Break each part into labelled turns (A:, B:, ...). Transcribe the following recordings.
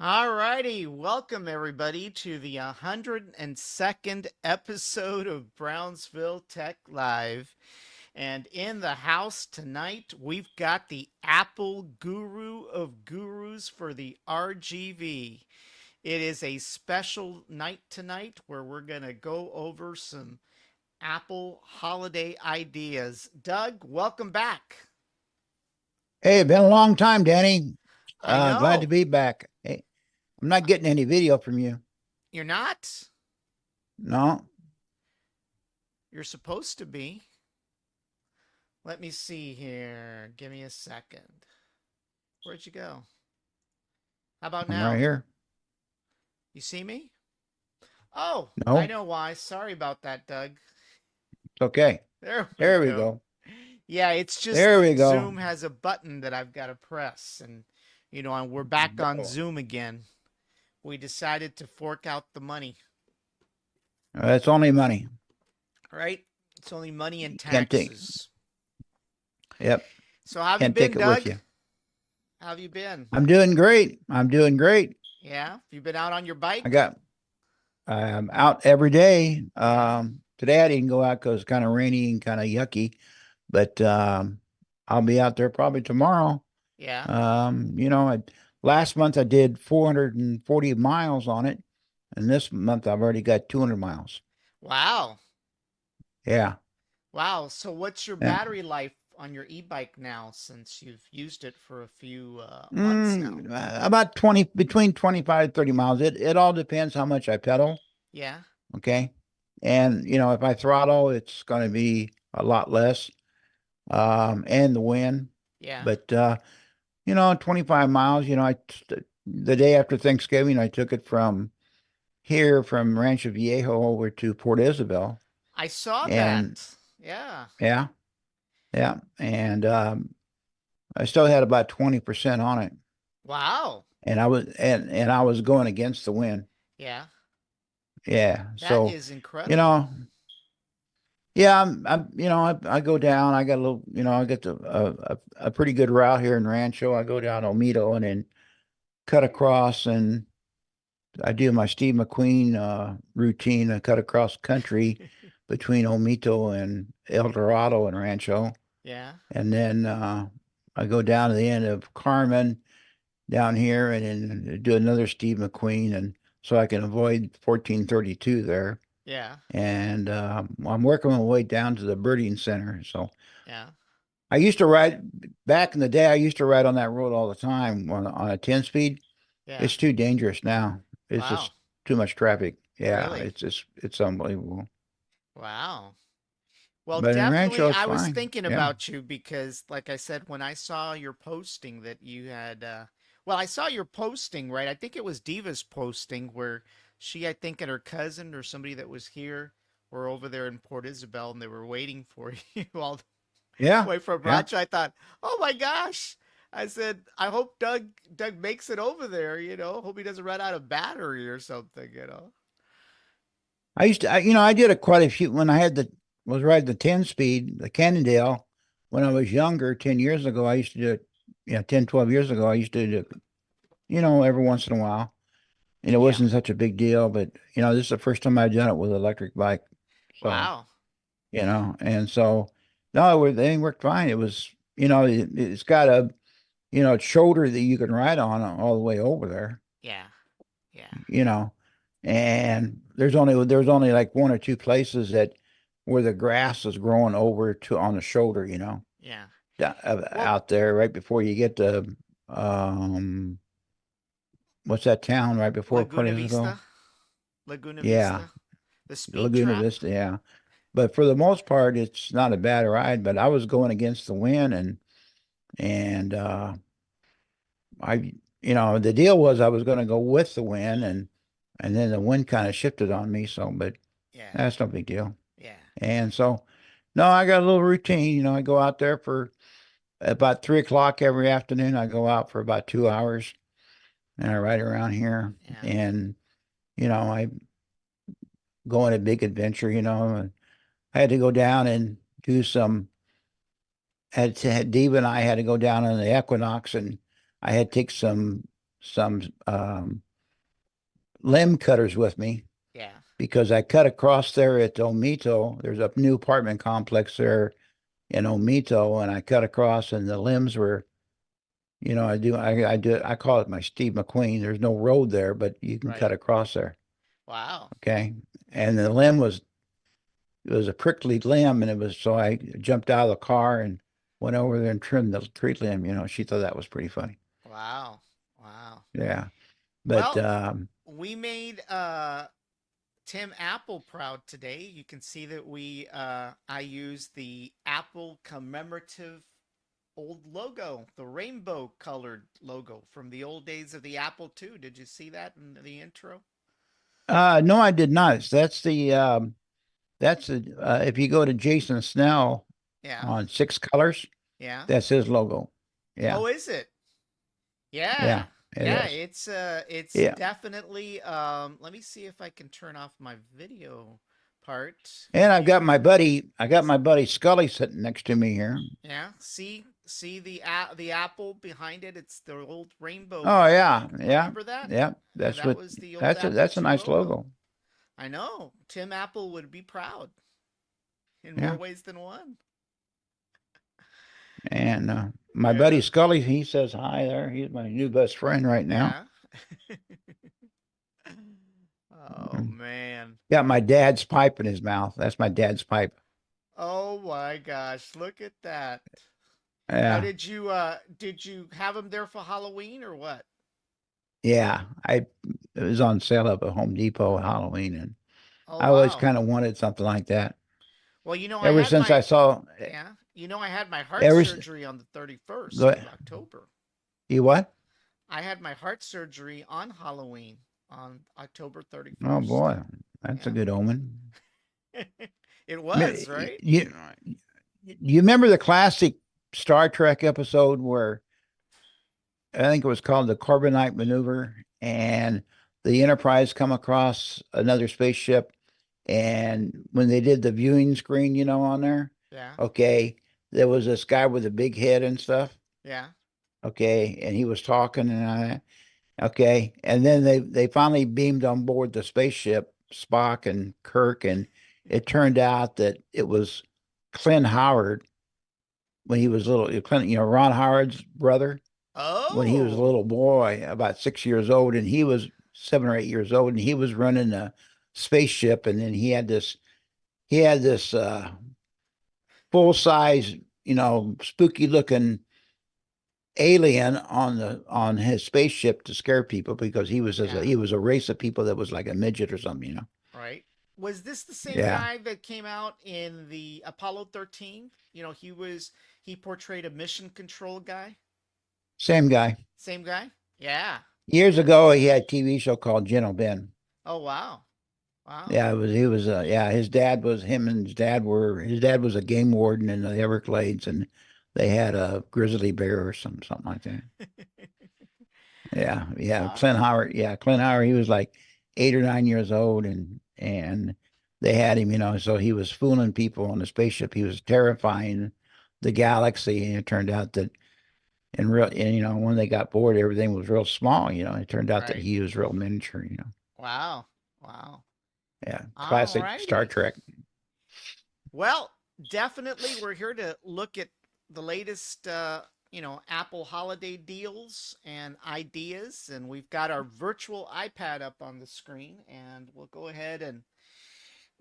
A: All righty, welcome everybody to the 102nd episode of Brownsville Tech Live. And in the house tonight, we've got the Apple Guru of Gurus for the RGV. It is a special night tonight where we're going to go over some Apple holiday ideas. Doug, welcome back.
B: Hey, been a long time, Danny.
A: I
B: Glad to
A: know.
B: be back. Hey, I'm not getting any video from you.
A: You're not?
B: No.
A: You're supposed to be. Let me see here. Give me a second. Where'd you go? How about
B: I'm right
A: now?
B: here.
A: You see me? Oh, I
B: No.
A: know why. Sorry about that, Doug.
B: It's okay.
A: There we
B: There we
A: go.
B: go.
A: Yeah, it's just
B: There we go.
A: Zoom has a button that I've got to press. And we're back on
B: Oh,
A: Zoom again. We decided to fork out the money,
B: it's only money.
A: right? It's only money and
B: Can't take.
A: taxes.
B: Yep.
A: So, how have you
B: Can't
A: been,
B: take it with
A: Doug?
B: you.
A: How have you been?
B: I'm doing great. I'm doing great.
A: Yeah? Have you been out on your
B: I
A: bike?
B: got. I'm out every day.
A: Yeah?
B: Today I didn't go out because it's kind of rainy and kind of yucky, but I'll be out there probably tomorrow.
A: Yeah?
B: Last month I did 440 miles on it, and this month I've already got 200 miles.
A: Wow.
B: Yeah.
A: Wow. So what's your
B: Yeah.
A: battery life on your e-bike now since you've used it for a few months now?
B: About 20, between 25 and 30 miles. It all depends how much I pedal.
A: Yeah.
B: Okay. And, if I throttle, it's going to be a lot less, and the wind.
A: Yeah.
B: But, 25 miles, the day after Thanksgiving, I took it from Rancho Viejo over to Port Isabel.
A: I saw
B: And
A: that. Yeah.
B: yeah, yeah. And I still had about 20% on it.
A: Wow.
B: And I was going against the wind.
A: Yeah.
B: Yeah.
A: That
B: So,
A: is
B: you
A: incredible.
B: know, yeah, I go down, I got a little, I get a pretty good route here in Rancho. I go down Olmedo and then cut across, and I do my Steve McQueen routine. I cut across country between Olmedo and El Dorado and Rancho.
A: Yeah.
B: And then I go down to the end of Carmen down here and then do another Steve McQueen, and so I can avoid 1432 there.
A: Yeah.
B: And I'm working my way down to the birding center. So
A: Yeah.
B: I used to ride back in the day. I used to ride on that road all the time on a 10 speed.
A: Yeah.
B: It's too dangerous now. It's
A: Wow.
B: just too much traffic. Yeah,
A: Really?
B: it's unbelievable.
A: Wow. Well,
B: But in
A: definitely
B: Rancho, it's
A: I was
B: fine.
A: thinking
B: Yeah.
A: about you because like I said when I saw your posting that you had well, I saw your posting, right? I think it was Diva's posting where she, I think, and her cousin or somebody that was here were over there in Port Isabel and they were waiting for you all the
B: Yeah.
A: way from
B: Yeah.
A: Rancho. I thought, "Oh my gosh." I said, "I hope Doug makes it over there, Hope he doesn't run out of battery or something."
B: I did a quite a few when I was riding the 10 speed, the Cannondale. When I was younger, 10 years ago, I used to do it. Yeah, 10, 12 years ago, I used to do it, every once in a while. And it
A: Yeah.
B: wasn't such a big deal, but this is the first time I've done it with an electric bike. So,
A: Wow.
B: and so no, everything worked fine. It was, it's got a, shoulder that you can ride on all the way over there,
A: Yeah. Yeah.
B: you know, and there's only like one or two places that where the grass is growing over to on the shoulder,
A: Yeah. Well,
B: out there right before you get to, um, what's that town right before Port
A: Laguna
B: Isabel?
A: Vista. Laguna
B: Yeah,
A: Vista. The speed
B: Laguna
A: trap.
B: Vista, yeah. But for the most part, it's not a bad ride. But I was going against the wind, and I, the deal was I was going to go with the wind, and then the wind kind of shifted on me. So, but
A: Yeah.
B: that's no big deal.
A: Yeah.
B: And so, no, I got a little routine. I go out there for about 3 o'clock every afternoon. I go out for about 2 hours, and I ride around here,
A: Yeah.
B: and I go on a big adventure. And I had to go down and do some. Had Diva and I had to go down on the Equinox, and I had to take some some limb cutters with me
A: Yeah.
B: because I cut across there at Omito. There's a new apartment complex there in Omito, and I cut across, and the limbs were, I call it my Steve McQueen. There's no road there, but you can
A: Right.
B: cut across there.
A: Wow.
B: Okay. And the limb was, it was a prickly limb, and it was, so I jumped out of the car and went over there and trimmed the tree limb. She thought that was pretty funny.
A: Wow. Wow.
B: Yeah. But,
A: Well, we made Tim Apple proud today. You can see that I used the Apple commemorative old logo, the rainbow colored logo from the old days of the Apple II. Did you see that in the intro?
B: no, I did not. If you go to Jason Snell
A: Yeah.
B: on Six Colors,
A: Yeah.
B: that's his logo. Yeah.
A: Oh, is it? Yeah.
B: Yeah, it
A: Yeah,
B: is.
A: it's
B: Yeah.
A: definitely let me see if I can turn off my video part.
B: And
A: View.
B: I got my buddy Scully sitting next to me here.
A: Yeah, see the apple behind it. It's the old rainbow.
B: Oh yeah, yeah,
A: Remember that?
B: yeah.
A: Yeah,
B: That's
A: that
B: what
A: was the old Apple
B: that's a
A: II
B: nice
A: logo.
B: logo.
A: I know. Tim Apple would be proud in more
B: Yeah.
A: ways than one.
B: And my
A: Yeah.
B: buddy Scully, he says hi there. He's my new best friend right now.
A: Yeah. Oh
B: Mm.
A: man.
B: Got my dad's pipe in his mouth. That's my dad's pipe.
A: Oh my gosh, look at that. Now
B: Yeah.
A: did you have him there for Halloween or what?
B: Yeah. It was on sale up at Home Depot at Halloween, and
A: Oh
B: I always
A: wow.
B: kind of wanted something like that.
A: Well, I
B: Ever
A: had
B: since I
A: my
B: saw
A: yeah, I had my heart
B: ever s-
A: surgery on the 31st
B: go
A: of October.
B: you what?
A: I had my heart surgery on Halloween on October
B: Oh
A: 31st.
B: boy, that's a
A: Yeah.
B: good omen.
A: It was, right?
B: You remember the classic Star Trek episode where I think it was called the Carbonite Maneuver, and the Enterprise come across another spaceship, and when they did the viewing screen, on there,
A: Yeah.
B: okay, there was this guy with a big head and stuff,
A: Yeah.
B: okay, and he was talking okay, and then they finally beamed on board the spaceship, Spock and Kirk, and it turned out that it was Clint Howard when he was little. Clint, Ron Howard's brother, when he was a
A: Oh.
B: little boy, about 6 years old, and he was 7 or 8 years old, and he was running a spaceship, and then he had this full size, spooky looking alien on his spaceship to scare people because
A: Yeah.
B: he was a race of people that was like a midget or something.
A: Right. Was this the same
B: Yeah,
A: guy that came out in the Apollo 13? He portrayed a mission control guy.
B: same guy.
A: Same guy? Yeah.
B: Years
A: Yeah.
B: ago, he had a TV show called Gentle Ben.
A: Oh wow. Wow.
B: Yeah, he was yeah, his dad was a game warden in the Everglades, and they had a grizzly bear or something like that. Yeah, yeah.
A: Wow.
B: Clint Howard, he was like 8 or 9 years old, and they had him, so he was fooling people on the spaceship. He was terrifying the galaxy, and it turned out that when they got bored, everything was real small, it turned out that
A: Right.
B: he was real miniature.
A: Wow. Wow.
B: Yeah,
A: All
B: classic Star
A: righty.
B: Trek.
A: Well, definitely we're here to look at the latest Apple holiday deals and ideas, and we've got our virtual iPad up on the screen, and we'll go ahead and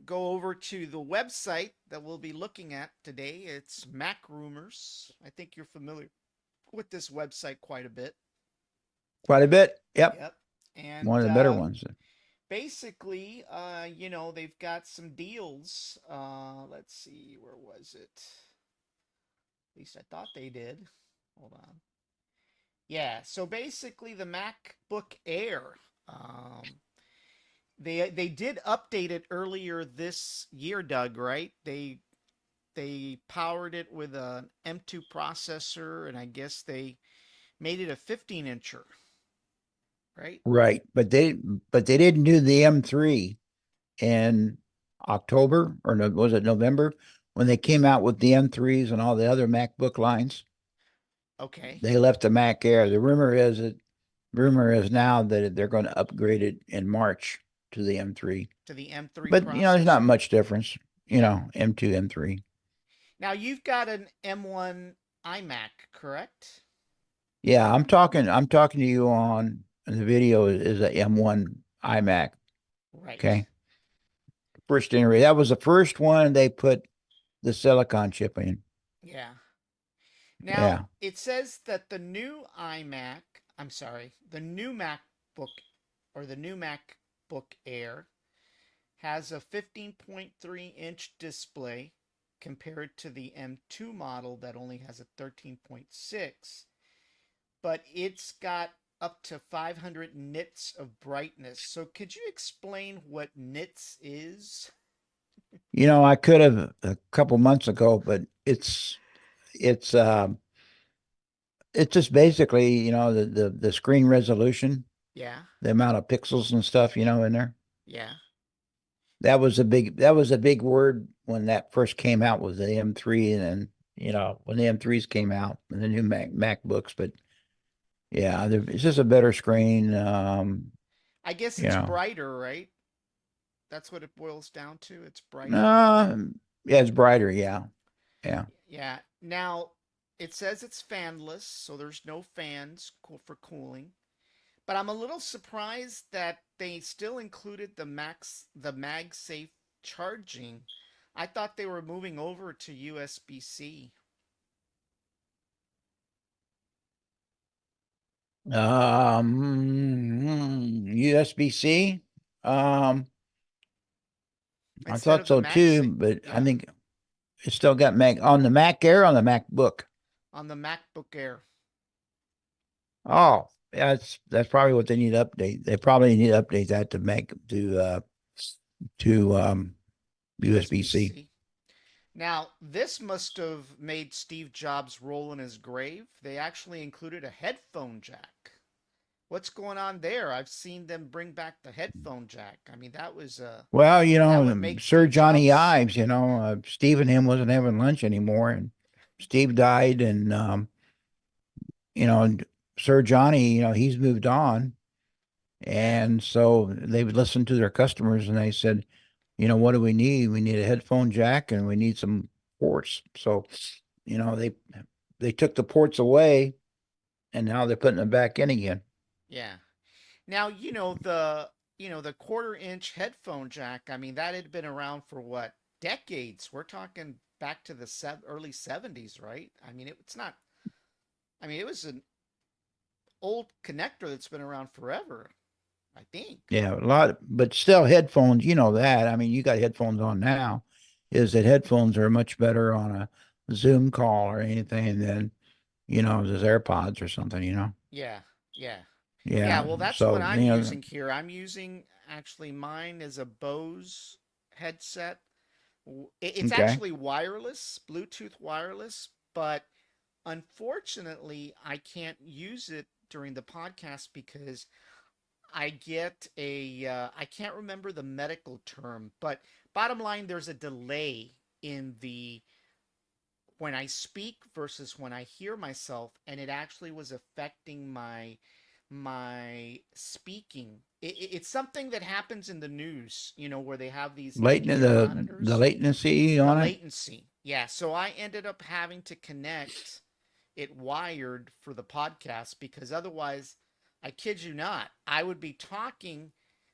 A: go over to the website that we'll be looking at today. It's Mac Rumors. I think you're familiar with this website quite a bit.
B: Quite a bit. Yep,
A: Yep. And
B: one of the better ones.
A: basically, they've got some deals. Let's see, where was it? At least I thought they did. Hold on. Yeah, so basically the MacBook Air, they did update it earlier this year, Doug, right? They powered it with an M2 processor, and I guess they made it a 15-incher, right?
B: Right, but they didn't do the M3 in October, or no, was it November, when they came out with the M3s and all the other MacBook lines.
A: Okay.
B: They left the Mac Air. The rumor is that rumor is now that they're going to upgrade it in March to the M3.
A: to the M3
B: But there's not
A: processor.
B: much difference.
A: Yeah.
B: M2, M3.
A: Now you've got an M1 iMac, correct?
B: Yeah, I'm talking to you on the video is a M1 iMac.
A: Right.
B: Okay. First generation. That was the first one they put the silicon chip in.
A: Yeah. Now
B: Yeah.
A: it says that the new MacBook or the new MacBook Air has a 15.3-inch display compared to the M2 model that only has a 13.6, but it's got up to 500 nits of brightness. So could you explain what nits is?
B: I could have a couple months ago, but it's just basically, the screen resolution,
A: Yeah.
B: the amount of pixels and stuff, in there.
A: Yeah.
B: That was a big word when that first came out with the M3 and then, when the M3s came out and the new MacBooks. But yeah, it's just a better screen.
A: I guess
B: You
A: it's
B: know,
A: brighter, right? That's what it boils down to. It's brighter.
B: uh, yeah, it's brighter. Yeah. Yeah.
A: Yeah. Now, it says it's fanless, so there's no fans for cooling. But I'm a little surprised that they still included the MagSafe charging. I thought they were moving over to USB-C.
B: USB-C. Um, I
A: Instead
B: thought
A: of the
B: so
A: MagSafe.
B: too, but I
A: Yeah,
B: think it's still got Mac on the Mac Air on the MacBook.
A: on the MacBook Air.
B: Oh, yeah, that's probably what they need to update. They probably need to update that to make to USB-C.
A: USB-C. Now, this must have made Steve Jobs roll in his grave. They actually included a headphone jack. What's going on there? I've seen them bring back the headphone jack. I mean,
B: Well,
A: that would make
B: Sir
A: Steve
B: Johnny
A: Jobs.
B: Ives, Steve and him wasn't having lunch anymore, and Steve died, and and Sir Johnny, he's moved on,
A: Yeah,
B: and so they would listen to their customers, and they said, what do we need? We need a headphone jack, and we need some ports. So, you know, they they took the ports away, and now they're putting them back in again.
A: yeah. Now, the quarter-inch headphone jack. I mean, that had been around for what, decades? We're talking back to the early 70s, right? I mean, it's not. I mean, it was an old connector that's been around forever, I think.
B: Yeah, a lot, but still headphones, you know that. I mean, you got headphones on now, is that headphones are much better on a Zoom call or anything than, those AirPods or something.
A: Yeah, yeah. Yeah,
B: Yeah.
A: well, that's what
B: So,
A: I'm using here. I'm using actually mine is a Bose headset. It's
B: okay.
A: actually wireless, Bluetooth wireless, but unfortunately, I can't use it during the podcast because I can't remember the medical term, but bottom line, there's a delay in the when I speak versus when I hear myself, and it actually was affecting my speaking. It's something that happens in the news, where they have these
B: Latent
A: in-ear
B: the
A: monitors.
B: latency
A: The
B: on it.
A: latency, yeah. So I ended up having to connect it wired for the podcast because otherwise, I kid you not, I would be talking,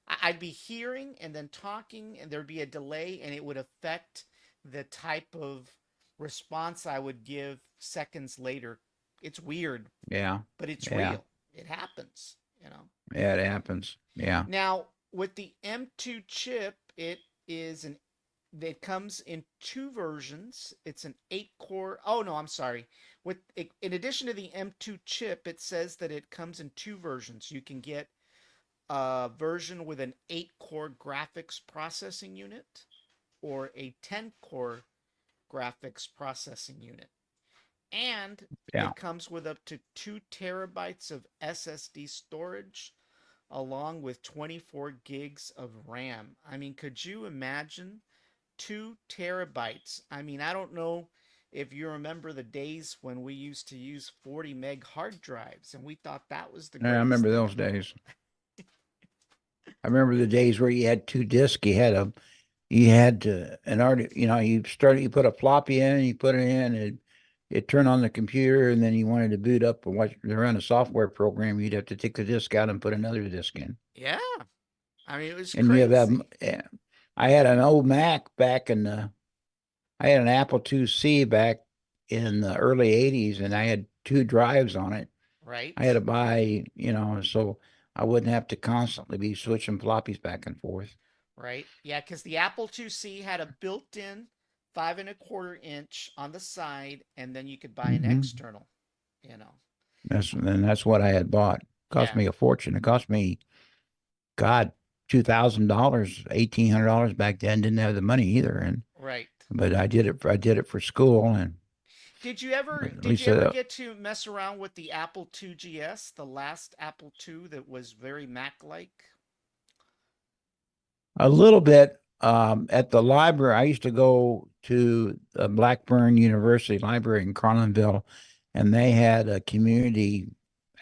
A: I'd be hearing and then talking, and there'd be a delay, and it would affect the type of response I would give seconds later. It's weird,
B: Yeah.
A: but it's
B: Yeah.
A: real. It happens.
B: Yeah, it happens. Yeah.
A: Now, with the M2 chip, it comes in two versions. It's an 8-core. Oh no, I'm sorry. In addition to the M2 chip, it says that it comes in two versions. You can get a version with an 8-core graphics processing unit or a 10-core graphics processing unit. And
B: Yeah.
A: it comes with up to 2 terabytes of SSD storage along with 24 gigs of RAM. I mean, could you imagine 2 terabytes? I mean, I don't know if you remember the days when we used to use 40 meg hard drives, and we thought that was the
B: I
A: greatest
B: remember
A: thing
B: those
A: in the world.
B: days. I remember the days where you had two discs. You had to, an art, you put a floppy in, you put it in, it turned on the computer, and then you wanted to boot up and run a software program, you'd have to take the disc out and put another disc in.
A: Yeah. I mean, it was
B: And you have
A: crazy.
B: I had an old Mac I had an Apple IIc back in the early 80s, and I had two drives on it. I had
A: Right?
B: to buy, so I wouldn't have to constantly be switching floppies back and forth.
A: Right? Yeah, because the Apple IIc had a built-in 5 1/4 inch on the side, and then you could buy an
B: Hmm.
A: external, you know.
B: That's what I had bought. Cost
A: Yeah,
B: me a fortune. It cost me, God, $2,000, $1,800 back then. Didn't have the money either,
A: right.
B: but I did it for school, and but at
A: Did you
B: least
A: ever get to mess around with the Apple IIgs, the last Apple II that was very Mac-like?
B: a little bit. At the library, I used to go to the Blackburn University Library in Carlinville, and they had a community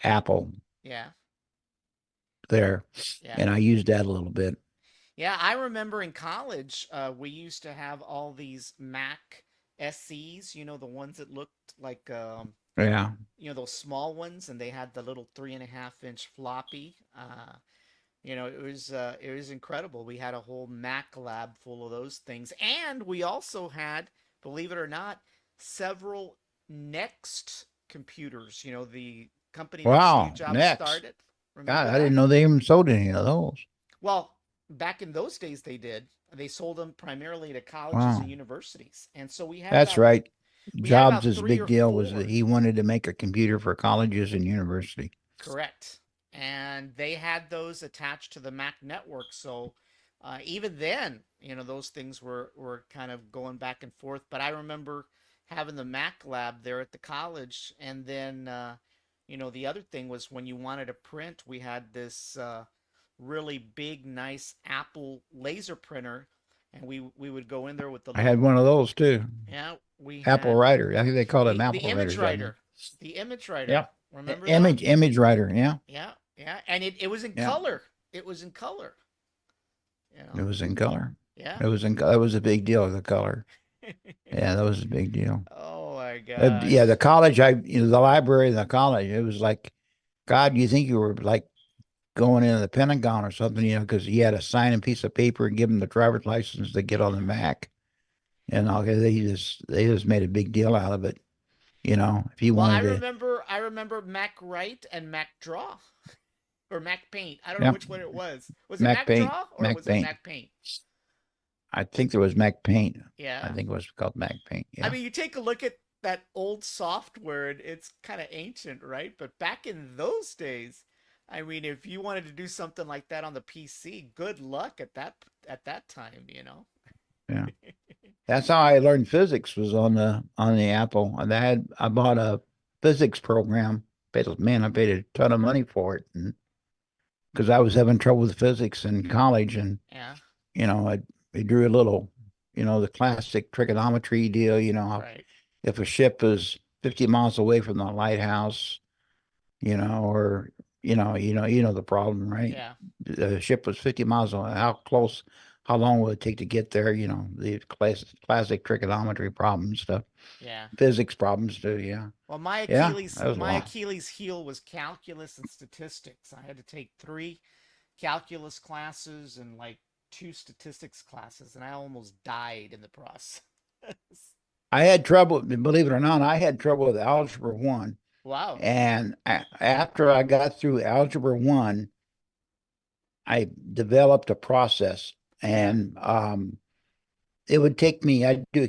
B: Apple
A: Yeah,
B: there,
A: yeah.
B: and I used that a little bit.
A: Yeah, I remember in college, we used to have all these Mac SEs, the ones that looked like
B: Yeah,
A: those small ones, and they had the little 3.5 inch floppy. It was incredible. We had a whole Mac lab full of those things, and we also had, believe it or not, several Next computers. The company that Steve
B: wow,
A: Jobs
B: next.
A: started.
B: God,
A: Remember
B: I didn't
A: that?
B: know they even sold any of those.
A: Well, back in those days, they did. They sold them primarily to colleges
B: Wow.
A: and universities, and so we had
B: That's
A: about
B: right.
A: we had about
B: Jobs'
A: three
B: big
A: or
B: deal was that
A: four.
B: he wanted to make a computer for colleges and university.
A: Correct. And they had those attached to the Mac network. So even then, those things were kind of going back and forth. But I remember having the Mac lab there at the college. And then, the other thing was when you wanted to print, we had this really big, nice Apple laser printer. And we would go in there with the
B: I had
A: little,
B: one of those too.
A: yeah, we
B: Apple
A: had
B: Writer. I think they called them
A: the
B: Apple
A: image
B: Writers down there.
A: writer, the image writer.
B: Yep.
A: Remember that?
B: Image writer. Yeah.
A: Yeah, yeah, and it was in
B: Yeah.
A: color. It was in color. You
B: It
A: know.
B: was in color.
A: Yeah.
B: That was a big deal, the color. Yeah, that was a big deal.
A: Oh my
B: Yeah, the
A: gosh.
B: college, the library in the college, it was like, God, you think you were like going into the Pentagon or something, because you had to sign a piece of paper and give them the driver's license to get on the Mac. And they just made a big deal out of it. If you
A: Well, I
B: wanted to,
A: remember I remember Mac Write and Mac Draw or Mac Paint. I don't know
B: yeah,
A: which one it was. Was it
B: Mac
A: Mac
B: Paint,
A: Draw or
B: Mac
A: was it
B: Paint.
A: Mac Paint?
B: I think there was Mac Paint. I
A: Yeah.
B: think it was called Mac Paint.
A: I
B: Yeah.
A: mean, you take a look at that old software and it's kind of ancient, right? But back in those days, I mean, if you wanted to do something like that on the PC, good luck at that time.
B: Yeah. That's how I learned physics was on the Apple. And I bought a physics program. Man, I paid a ton of money for it, and because I was having trouble with physics in college, and
A: Yeah.
B: I drew a little, the classic trigonometry deal.
A: Right.
B: If a ship is 50 miles away from the lighthouse, or the problem, right?
A: Yeah.
B: The ship was 50 miles away. How long will it take to get there? The classic trigonometry problem stuff,
A: Yeah.
B: physics problems too. Yeah.
A: Well, my
B: Yeah.
A: Achilles
B: That was a
A: my
B: lot.
A: Achilles heel was calculus and statistics. I had to take three calculus classes and like two statistics classes, and I almost died in the process.
B: I had trouble, believe it or not, I had trouble with algebra one.
A: Wow.
B: And after I got through algebra one, I developed a process,
A: Yeah.
B: and it would take me, I'd do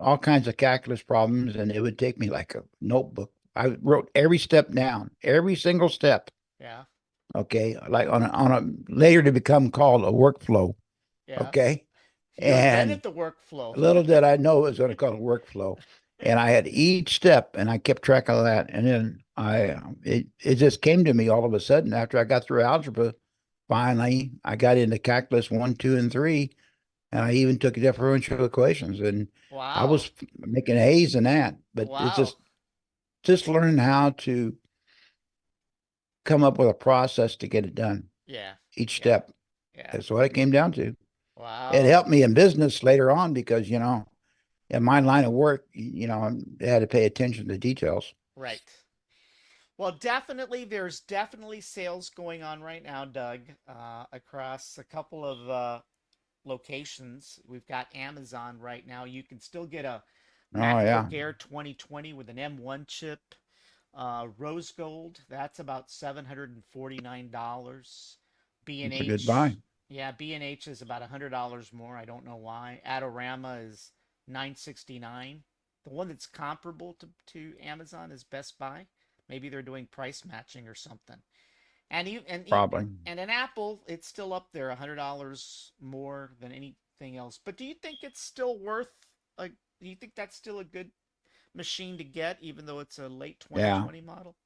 B: all kinds of calculus problems, and it would take me like a notebook. I wrote every step down, every single step.
A: Yeah.
B: Okay. Like on a later to become called a workflow.
A: Yeah.
B: Okay.
A: You
B: And
A: invented the workflow.
B: little did I know it was going to call a workflow. And I had each step and I kept track of that. And then it just came to me all of a sudden after I got through algebra. Finally, I got into calculus one, two, and three. and I even took differential equations, and I
A: Wow.
B: was making A's in that. But it's
A: Wow.
B: just learning how to come up with a process to get it done.
A: Yeah.
B: Each
A: Yeah.
B: step.
A: Yeah.
B: That's what it came down to. It
A: Wow.
B: helped me in business later on because, in my line of work, I had to pay attention to details.
A: Right. Well, definitely, there's definitely sales going on right now, Doug, across a couple of locations. We've got Amazon right now. You can still get a
B: Oh
A: MacBook
B: yeah,
A: Air 2020 with an M1 chip. Rose gold, that's about $749.
B: it's a good buy.
A: B&H, yeah, B&H is about $100 more. I don't know why. Adorama is 969. The one that's comparable to Amazon is Best Buy. Maybe they're doing price matching or something. And you
B: Probably.
A: and an Apple, it's still up there, $100 more than anything else. But do you think it's still worth like? Do you think that's still a good machine to get, even though it's a late
B: Yeah,
A: 2020 model?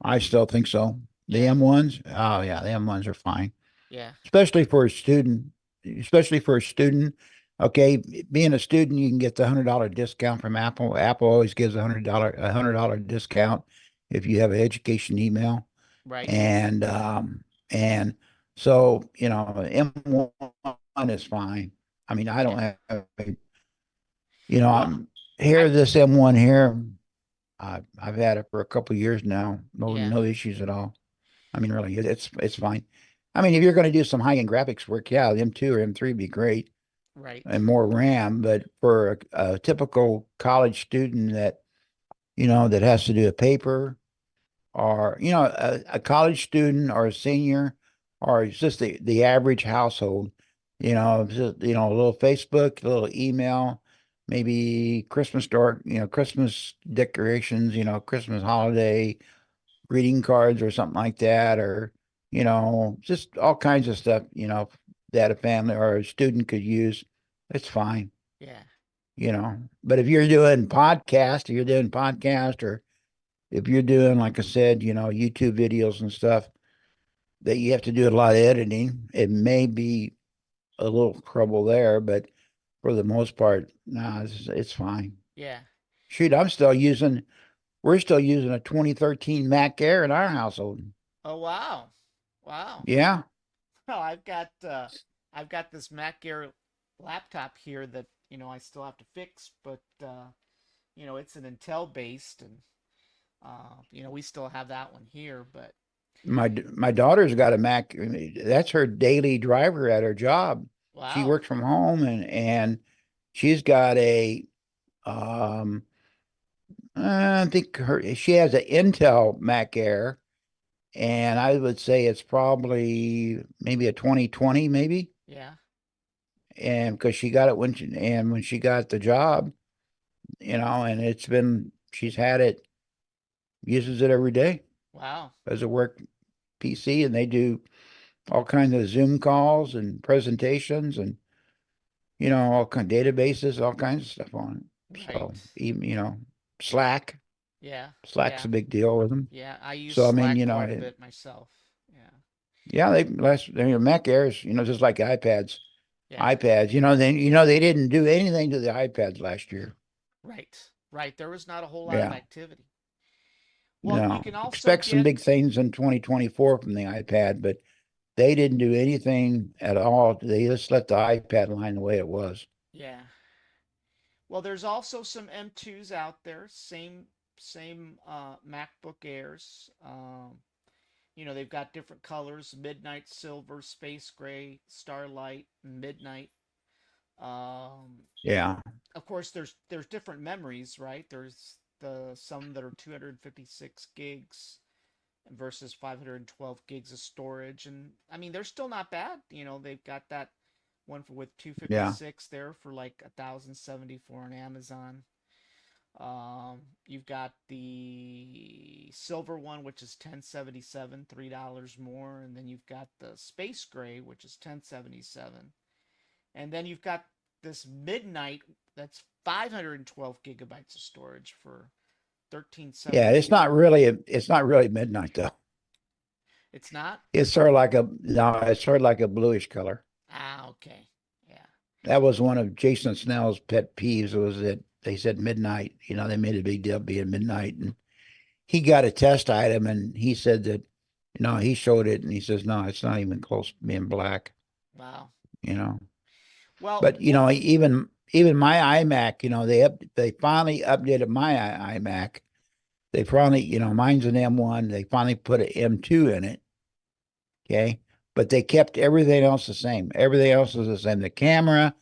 B: I still think so. The
A: Yeah,
B: M1s, oh yeah, the M1s are fine,
A: yeah,
B: especially for a student. Especially for a student. Okay, being a student, you can get the $100 discount from Apple. Apple always gives a $100 discount if you have an education email.
A: right.
B: And so, M1 is fine. I mean, I don't
A: Yeah.
B: have,
A: Well,
B: I'm here,
A: I
B: this M1 here, I've had it for a couple of years now. No,
A: yeah,
B: no issues at all. I mean, really, it's fine. I mean, if you're going to do some high-end graphics work, yeah, the M2 or M3 would be great
A: right,
B: and more RAM. But for a typical college student that has to do a paper, or a college student or a senior, or it's just the average household, just, a little Facebook, a little email, maybe Christmas store, Christmas decorations, Christmas holiday greeting cards or something like that, or just all kinds of stuff, that a family or a student could use. It's fine.
A: yeah,
B: But if you're doing podcast, or if you're doing, like I said, YouTube videos and stuff that you have to do a lot of editing, it may be a little trouble there, but for the most part, nah, it's fine.
A: yeah.
B: Shoot, we're still using a 2013 Mac Air in our household.
A: Oh wow, wow.
B: Yeah.
A: Well, I've got this Mac Air laptop here that I still have to fix, but it's an Intel based, and we still have that one here. But
B: My daughter's got a Mac. That's her daily driver at her job. She
A: wow,
B: works from home, and she's got a um I think she has an Intel Mac Air, and I would say it's probably maybe a 2020, maybe.
A: yeah,
B: And because she got it when she got the job, and she's had it, uses it every day
A: wow,
B: as a work PC, and they do all kinds of Zoom calls and presentations, and all kind of databases, all kinds of stuff on it. So
A: right,
B: even, Slack,
A: yeah,
B: Slack's
A: yeah,
B: a big deal with them.
A: yeah. I use
B: So I mean,
A: Slack quite a bit myself. Yeah,
B: yeah, Mac Airs, just like iPads.
A: yeah,
B: iPads, they didn't do anything to the iPads last year.
A: right, right. There was not a whole lot of
B: Yeah.
A: activity. Well, you
B: No.
A: can also
B: Expect some
A: get,
B: big things in 2024 from the iPad, but they didn't do anything at all. They just let the iPad line the way it was.
A: yeah. Well, there's also some M2s out there, same MacBook Airs. They've got different colors: midnight silver, space gray, starlight, midnight. Um,
B: Yeah.
A: of course, there's different memories, right? There's the some that are 256 gigs versus 512 gigs of storage, and I mean they're still not bad. They've got that one with
B: Yeah.
A: 256 there for like 1,074 on Amazon. You've got the silver one, which is 1077, $3 more, and then you've got the space gray, which is 1077, and then you've got this midnight that's 512 gigabytes of storage for
B: Yeah.
A: 1374.
B: It's not really midnight though.
A: It's not.
B: It's sort of like a, no, it's sort of like a bluish color.
A: Ah, okay. Yeah.
B: that was one of Jason Snell's pet peeves was that they said midnight. They made a big deal being midnight, and he got a test item, and he said that, he showed it, and he says, no, it's not even close to being black.
A: Wow.
B: You know,
A: Well,
B: but even my iMac, they finally updated my iMac. They finally, mine's an M1. They finally put an M2 in it. Okay. But they kept everything else the same. Everything else is the same. The camera,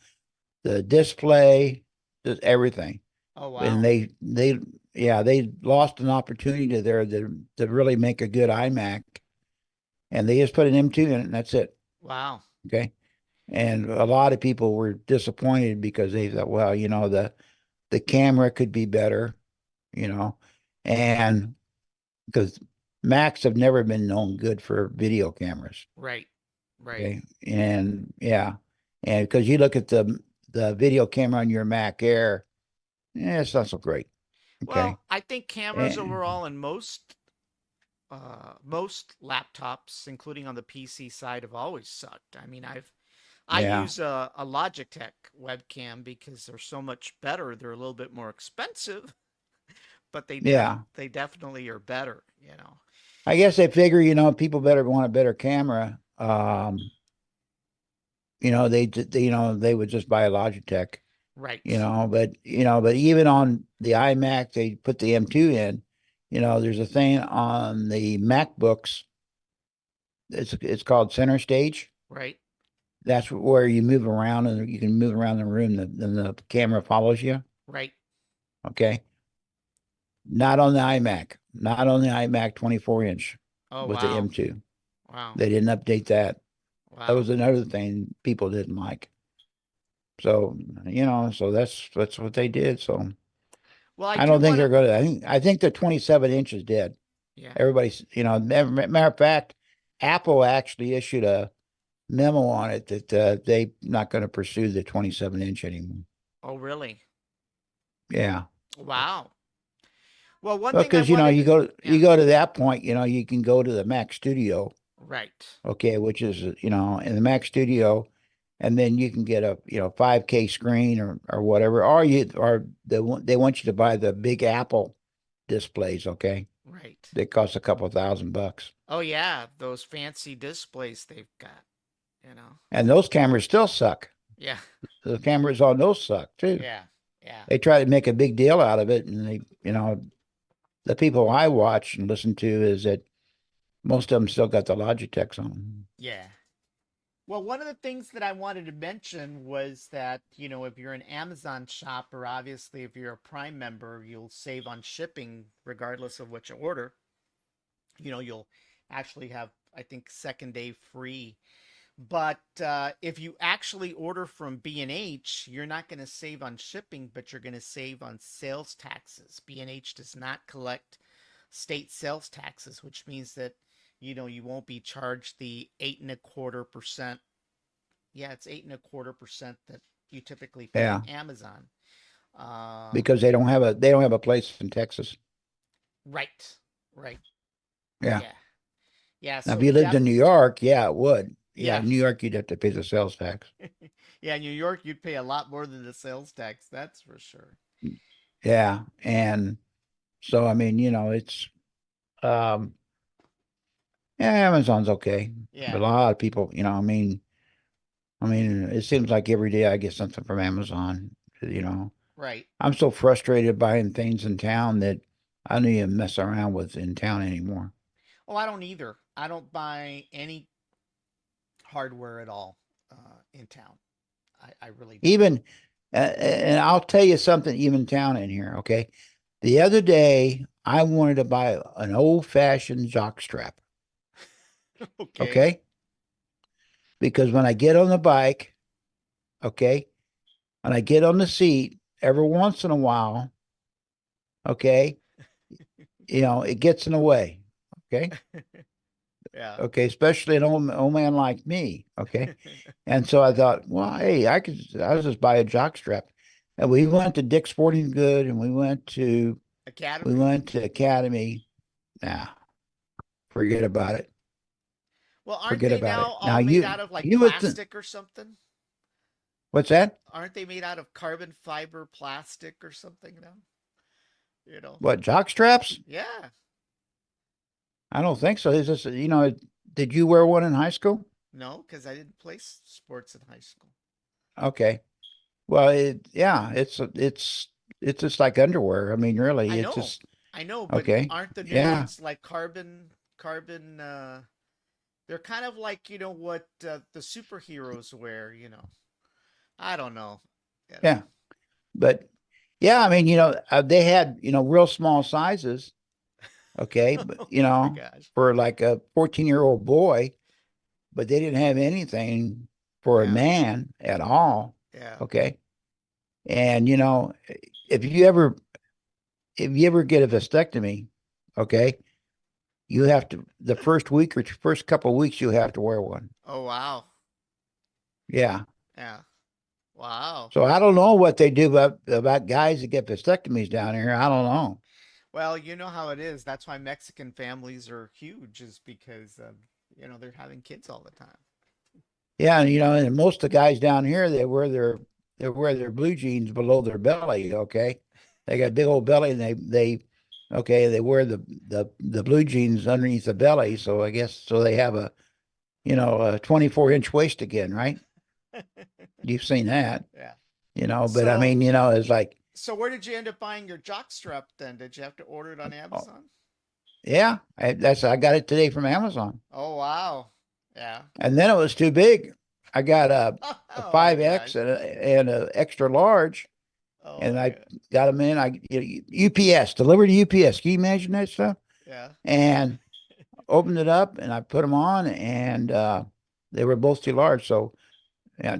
B: the display, just everything.
A: oh
B: And
A: wow.
B: they lost an opportunity there to really make a good iMac. And they just put an M2 in it, and that's it.
A: Wow.
B: Okay. And a lot of people were disappointed because they thought, well, the camera could be better, you know, and because Macs have never been known good for video cameras.
A: Right. Right.
B: Okay. And yeah. And because you look at the video camera on your Mac Air, it's not so great. Okay.
A: Well, I think cameras
B: And,
A: overall in most laptops, including on the PC side, have always sucked. I mean, I
B: yeah.
A: use a Logitech webcam because they're so much better. They're a little bit more expensive, but
B: Yeah.
A: they definitely are better, you know.
B: I guess they figure, people better want a better camera. They would just buy a Logitech,
A: Right.
B: but even on the iMac, they put the M2 in. There's a thing on the MacBooks. It's called Center Stage.
A: Right.
B: That's where you move around and you can move around the room. Then the camera follows you.
A: Right.
B: Okay. Not on the iMac. Not on the iMac 24-inch
A: Oh
B: with the
A: wow.
B: M2.
A: Wow.
B: They didn't update that. That
A: Wow.
B: was another thing people didn't like. So, so that's what they did. So
A: Well, I
B: I
A: do
B: don't think
A: want
B: they're
A: to
B: going to. I think the 27-inch is dead.
A: yeah.
B: Everybody's, matter of fact, Apple actually issued a memo on it that they not going to pursue the 27-inch anymore.
A: Oh really?
B: Yeah.
A: Wow. Well, one
B: Well,
A: thing I
B: because
A: wanted to
B: you
A: yeah.
B: go to that point, you can go to the Mac Studio,
A: Right.
B: okay, which is in the Mac Studio, and then you can get a 5K screen or whatever, or they want you to buy the big Apple displays, okay?
A: Right.
B: They cost a couple $1,000,
A: Oh yeah, those fancy displays they've got, you know.
B: and those cameras still suck.
A: Yeah.
B: The cameras on those suck too.
A: Yeah. Yeah.
B: They try to make a big deal out of it, and the people I watch and listen to is that most of them still got the Logitechs on them.
A: Yeah. Well, one of the things that I wanted to mention was that, if you're an Amazon shopper, obviously if you're a Prime member, you'll save on shipping regardless of what you order. You'll actually have, I think, second day free. But if you actually order from B&H, you're not going to save on shipping, but you're going to save on sales taxes. B&H does not collect state sales taxes, which means that you won't be charged the 8.25%. Yeah, it's 8.25% that you typically pay
B: Yeah,
A: at Amazon.
B: because they don't have a place in Texas.
A: Right, right,
B: Yeah.
A: yeah, yeah.
B: Now, if
A: So
B: you lived in New York, yeah, it would. Yeah,
A: yeah,
B: New York, you'd have to pay the sales tax.
A: yeah. In New York, you'd pay a lot more than the sales tax. That's for sure.
B: Yeah, and so I mean, it's um, yeah, Amazon's okay, but
A: Yeah,
B: a lot of people, I mean, it seems like every day I get something from Amazon. You know,
A: right.
B: I'm so frustrated buying things in town that I don't even mess around with in town anymore.
A: Oh, I don't either. I don't buy any hardware at all in town. I really don't.
B: Even, and I'll tell you something, even town in here, okay? The other day, I wanted to buy an old-fashioned jock strap,
A: Okay.
B: okay? Because when I get on the bike, okay, and I get on the seat, every once in a while, okay, it gets in the way, okay?
A: Yeah.
B: Okay, especially an old man like me, okay? And so I thought, well, hey, I'll just buy a jock strap. And we went to Dick's Sporting Good and we
A: Academy?
B: went to Academy. Nah, forget about it.
A: Well, aren't
B: Forget
A: they
B: about
A: now
B: it. Now
A: all made out of like
B: you would th
A: plastic or something?
B: What's that?
A: Aren't they made out of carbon fiber plastic or something now? You know?
B: What, jock straps?
A: Yeah.
B: I don't think so. Is this, did you wear one in high school?
A: No, because I didn't play sports in high school.
B: Okay. Well, yeah, it's just like underwear. I mean, really,
A: I
B: it's
A: know.
B: just
A: I know, but
B: okay.
A: aren't the new
B: Yeah,
A: ones like carbon they're kind of like, what the superheroes wear, I don't know. You know.
B: yeah. But yeah, I mean, they had, real small sizes, okay, but
A: Oh my gosh.
B: for like a 14-year-old boy, but they didn't have anything for a
A: Yeah.
B: man at all,
A: Yeah.
B: okay? And if you ever if you ever get a vasectomy, okay, you have to the first week or first couple of weeks you have to wear one.
A: Oh wow.
B: Yeah.
A: Yeah. Wow.
B: So I don't know what they do about guys that get vasectomies down here. I don't know.
A: Well, you know how it is. That's why Mexican families are huge, is because they're having kids all the time.
B: Yeah, and and most of the guys down here they wear their blue jeans below their belly, okay? They got a big old belly and they wear the blue jeans underneath the belly, so I guess so they have a 24-inch waist again, right? You've seen that,
A: Yeah.
B: but I
A: So
B: mean, it's like,
A: so where did you end up buying your jockstrap then? Did you have to order it on
B: oh,
A: Amazon?
B: yeah, I got it today from Amazon.
A: Oh wow. Yeah.
B: And then it was too big. I got a
A: Oh my
B: 5X
A: gosh.
B: and a extra large.
A: Oh
B: And
A: my
B: I
A: god.
B: got them in. UPS delivered to UPS. Can you imagine that stuff?
A: Yeah.
B: And opened it up, and I put them on, and they were both too large. So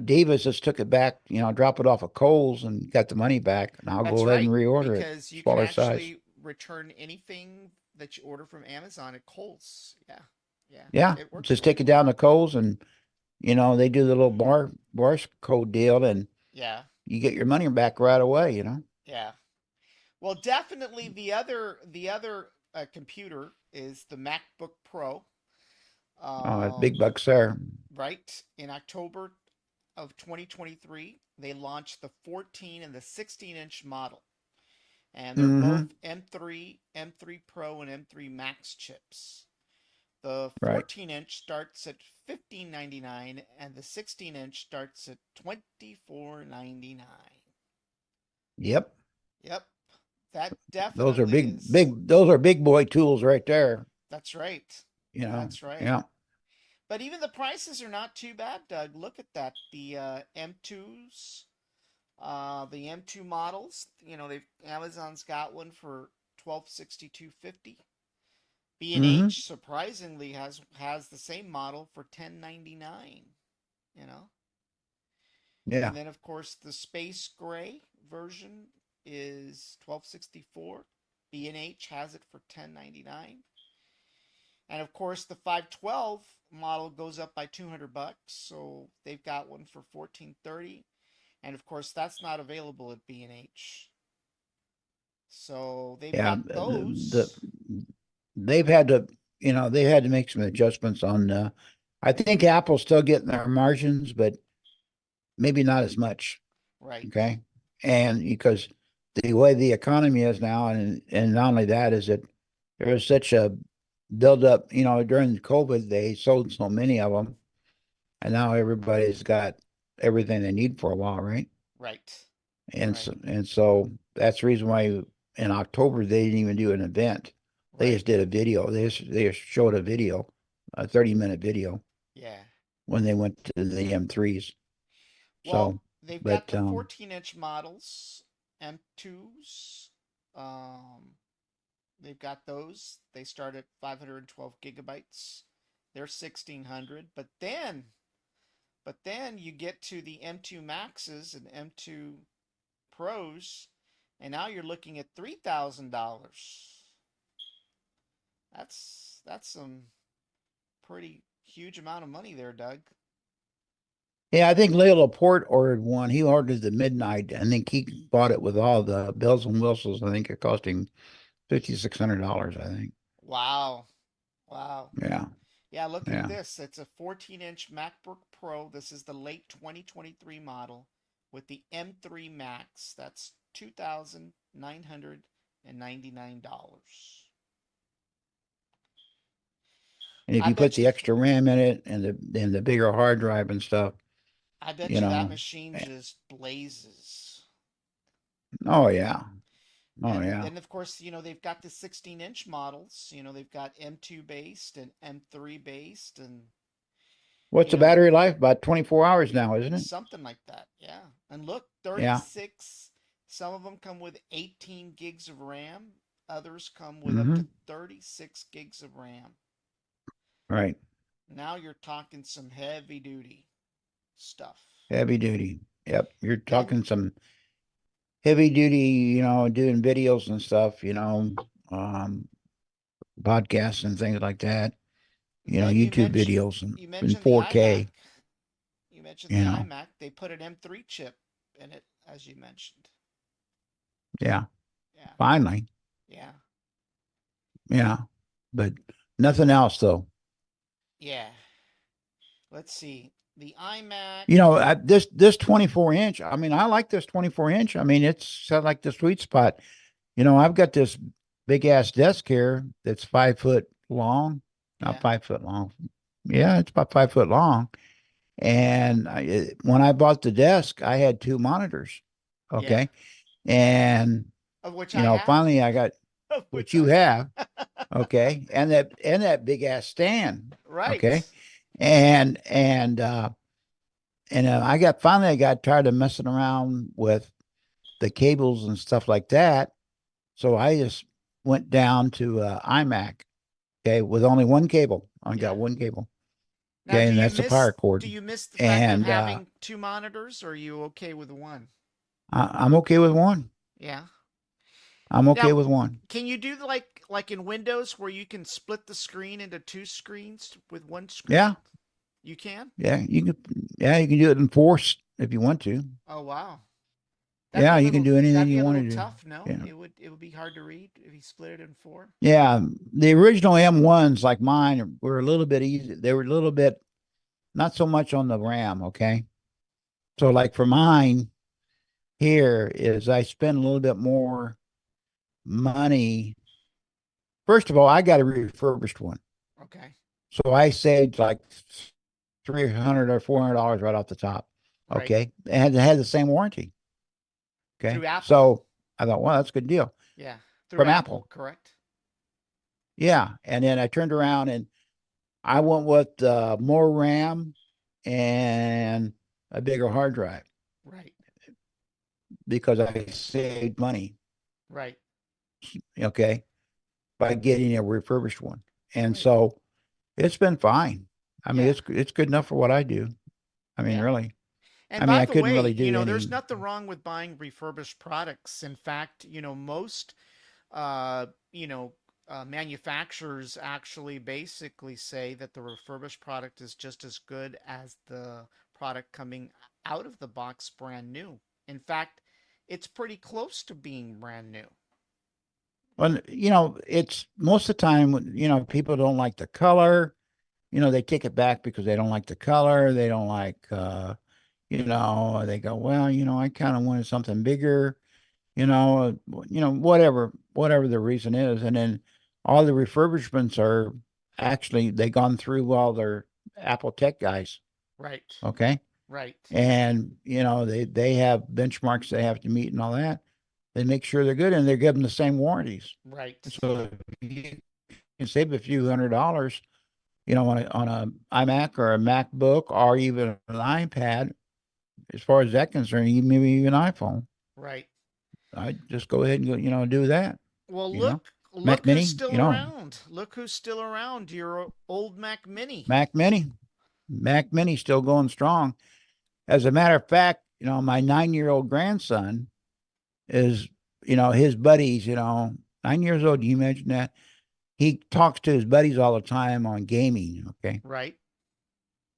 B: Davis just took it back, drop it off at Kohl's, and got the money back. And I'll
A: That's
B: go ahead and
A: right,
B: reorder it,
A: because you can
B: smaller size.
A: actually return anything that you order from Amazon at Kohl's. Yeah. Yeah.
B: Yeah,
A: It works
B: just
A: for
B: take
A: you.
B: it down to Kohl's, and they do the little bar code deal, and
A: Yeah.
B: you get your money back right away.
A: Yeah. Well, definitely the other computer is the MacBook Pro.
B: Big
A: Um,
B: bucks there.
A: right in October of 2023, they launched the 14 and the 16-inch model, and they're both
B: Hmm.
A: M3 Pro and M3 Max chips. The
B: Right.
A: 14-inch starts at 1599 and the 16-inch starts at 2499.
B: Yep.
A: Yep, that
B: Those are
A: definitely
B: big,
A: is.
B: big, those are big boy tools right there.
A: That's right.
B: You know,
A: That's right.
B: yeah.
A: But even the prices are not too bad, Doug. Look at that. The M2s, the M2 models. They've Amazon's got one for 1262.50.
B: Hmm.
A: B&H surprisingly has the same model for 1099. You know,
B: Yeah.
A: and then of course the space gray version is 1264. B&H has it for 1099. And of course, the 512 model goes up by 200 bucks, so they've got one for 1430. And of course, that's not available at B&H. So they've
B: Yeah.
A: got
B: The
A: those.
B: they've had to, they had to make some adjustments on, I think Apple's still getting their margins, but maybe not as much.
A: Right.
B: Okay. And because the way the economy is now, and not only that, is that there was such a buildup, during COVID, they sold so many of them, and now everybody's got everything they need for a while, right?
A: Right. Right.
B: And so that's the reason why in October they didn't even do an event. They just
A: Right.
B: did a video. They just showed a video, a 30-minute video
A: Yeah.
B: when they went to the M3s.
A: Well,
B: So,
A: they've got
B: but
A: the 14-inch models, M2s. Um, they've got those. They start at 512 gigabytes. They're 1600, but then you get to the M2 Maxes and M2 Pros, and now you're looking at $3,000. That's some pretty huge amount of money there, Doug.
B: yeah, I think Leo Laporte ordered one. He ordered the midnight. I think he bought it with all the bells and whistles. I think it cost him $5,600, I think.
A: Wow. Wow.
B: Yeah,
A: Yeah, look at
B: yeah.
A: this. It's a 14-inch MacBook Pro. This is the late 2023 model. with the M3 Max. That's $2,999.
B: And if
A: I
B: you put
A: bet
B: the
A: you
B: extra RAM in it and the bigger hard drive and stuff,
A: I bet
B: you
A: you that
B: know,
A: machine
B: eh,
A: just blazes.
B: oh yeah, oh
A: And
B: yeah.
A: then of course, they've got the 16-inch models. They've got M2 based and M3 based and
B: What's
A: you
B: the
A: know,
B: battery life? About 24 hours now, isn't it?
A: something like that. Yeah. And look,
B: Yeah.
A: 36, some of them come with 18 gigs of RAM, others come with up
B: Mm-hmm.
A: to 36 gigs of RAM.
B: Right.
A: Now you're talking some heavy duty stuff.
B: Heavy duty. Yep. You're
A: Then
B: talking some heavy duty, doing videos and stuff, um, podcasts and things like that,
A: then you
B: YouTube
A: mentioned
B: videos
A: you
B: in
A: mentioned the iMac.
B: 4K,
A: You mentioned
B: you
A: the
B: know.
A: iMac. They put an M3 chip in it, as you mentioned.
B: Yeah.
A: Yeah.
B: Finally.
A: Yeah.
B: Yeah. But nothing else though.
A: Yeah. Let's see. The iMac.
B: This 24-inch, I mean, I like this 24-inch. I mean, it's like the sweet spot. I've got this big ass desk here that's 5 foot long, not
A: Yeah.
B: 5 foot long. Yeah, it's about 5 foot long. And when I bought the desk, I had two monitors.
A: Yeah.
B: Okay. And,
A: Of which I have.
B: finally I got
A: Of
B: what
A: which
B: you
A: I
B: have.
A: have.
B: Okay. And that big ass stand.
A: Right.
B: Okay. And, I got tired of messing around with the cables and stuff like that. So I just went down to iMac, okay, with only one cable. I
A: Yeah.
B: got one cable,
A: Now,
B: okay, and that's the power
A: do
B: cord.
A: you miss the fact of
B: And
A: having two monitors, or are you okay with one?
B: I'm okay with one.
A: Yeah.
B: I'm okay
A: Now,
B: with one.
A: can you do like in Windows where you can split the screen into two screens with one
B: Yeah,
A: screen? You can?
B: yeah, you can. Yeah, you can do it in force if you want to.
A: Oh wow.
B: Yeah, you can do anything
A: That'd be
B: you
A: a
B: want
A: little
B: to do.
A: tough, no?
B: Yeah,
A: It would be hard to read if you split it in four.
B: yeah. The original M1s like mine were a little bit easy. They were a little bit not so much on the RAM. Okay, so like for mine here is I spend a little bit more money. First of all, I got a refurbished one.
A: Okay.
B: So I saved like $300 or $400 right off the top.
A: Right.
B: Okay. And it had the same warranty. Okay.
A: Through Apple.
B: So I thought, well, that's a good deal
A: Yeah. Through
B: from
A: Apple,
B: Apple.
A: correct?
B: Yeah. And then I turned around and I went with more RAM and a bigger hard drive
A: Right.
B: because I saved money.
A: Right.
B: Okay. By getting a refurbished one. And
A: Right.
B: so it's been fine. I mean,
A: Yeah.
B: it's good enough for what I do. I mean,
A: Yeah.
B: really.
A: And
B: I mean,
A: by
B: I
A: the
B: couldn't
A: way,
B: really do
A: there's
B: any.
A: nothing wrong with buying refurbished products. In fact, most you know, manufacturers actually basically say that the refurbished product is just as good as the product coming out of the box brand new. In fact, it's pretty close to being brand new.
B: Well, it's most of the time, people don't like the color. They take it back because they don't like the color. They don't like, they go, well, I kind of wanted something bigger, whatever the reason is. And then all the refurbishments are actually, they gone through all their Apple Tech guys.
A: Right.
B: Okay.
A: Right.
B: And, they have benchmarks they have to meet and all that. They make sure they're good and they're given the same warranties.
A: Right.
B: So if you can save a few $100, on a iMac or a MacBook or even an iPad, as far as that concerned, maybe even iPhone.
A: Right.
B: I just go ahead and go, do that.
A: Well,
B: You know,
A: look
B: Mac
A: who's
B: Mini,
A: still around. Look who's still around. Your old Mac Mini.
B: Mac Mini, Mac Mini still going strong. As a matter of fact, my 9-year-old grandson is, his buddies, 9 years old. Do you imagine that? He talks to his buddies all the time on gaming. Okay.
A: Right.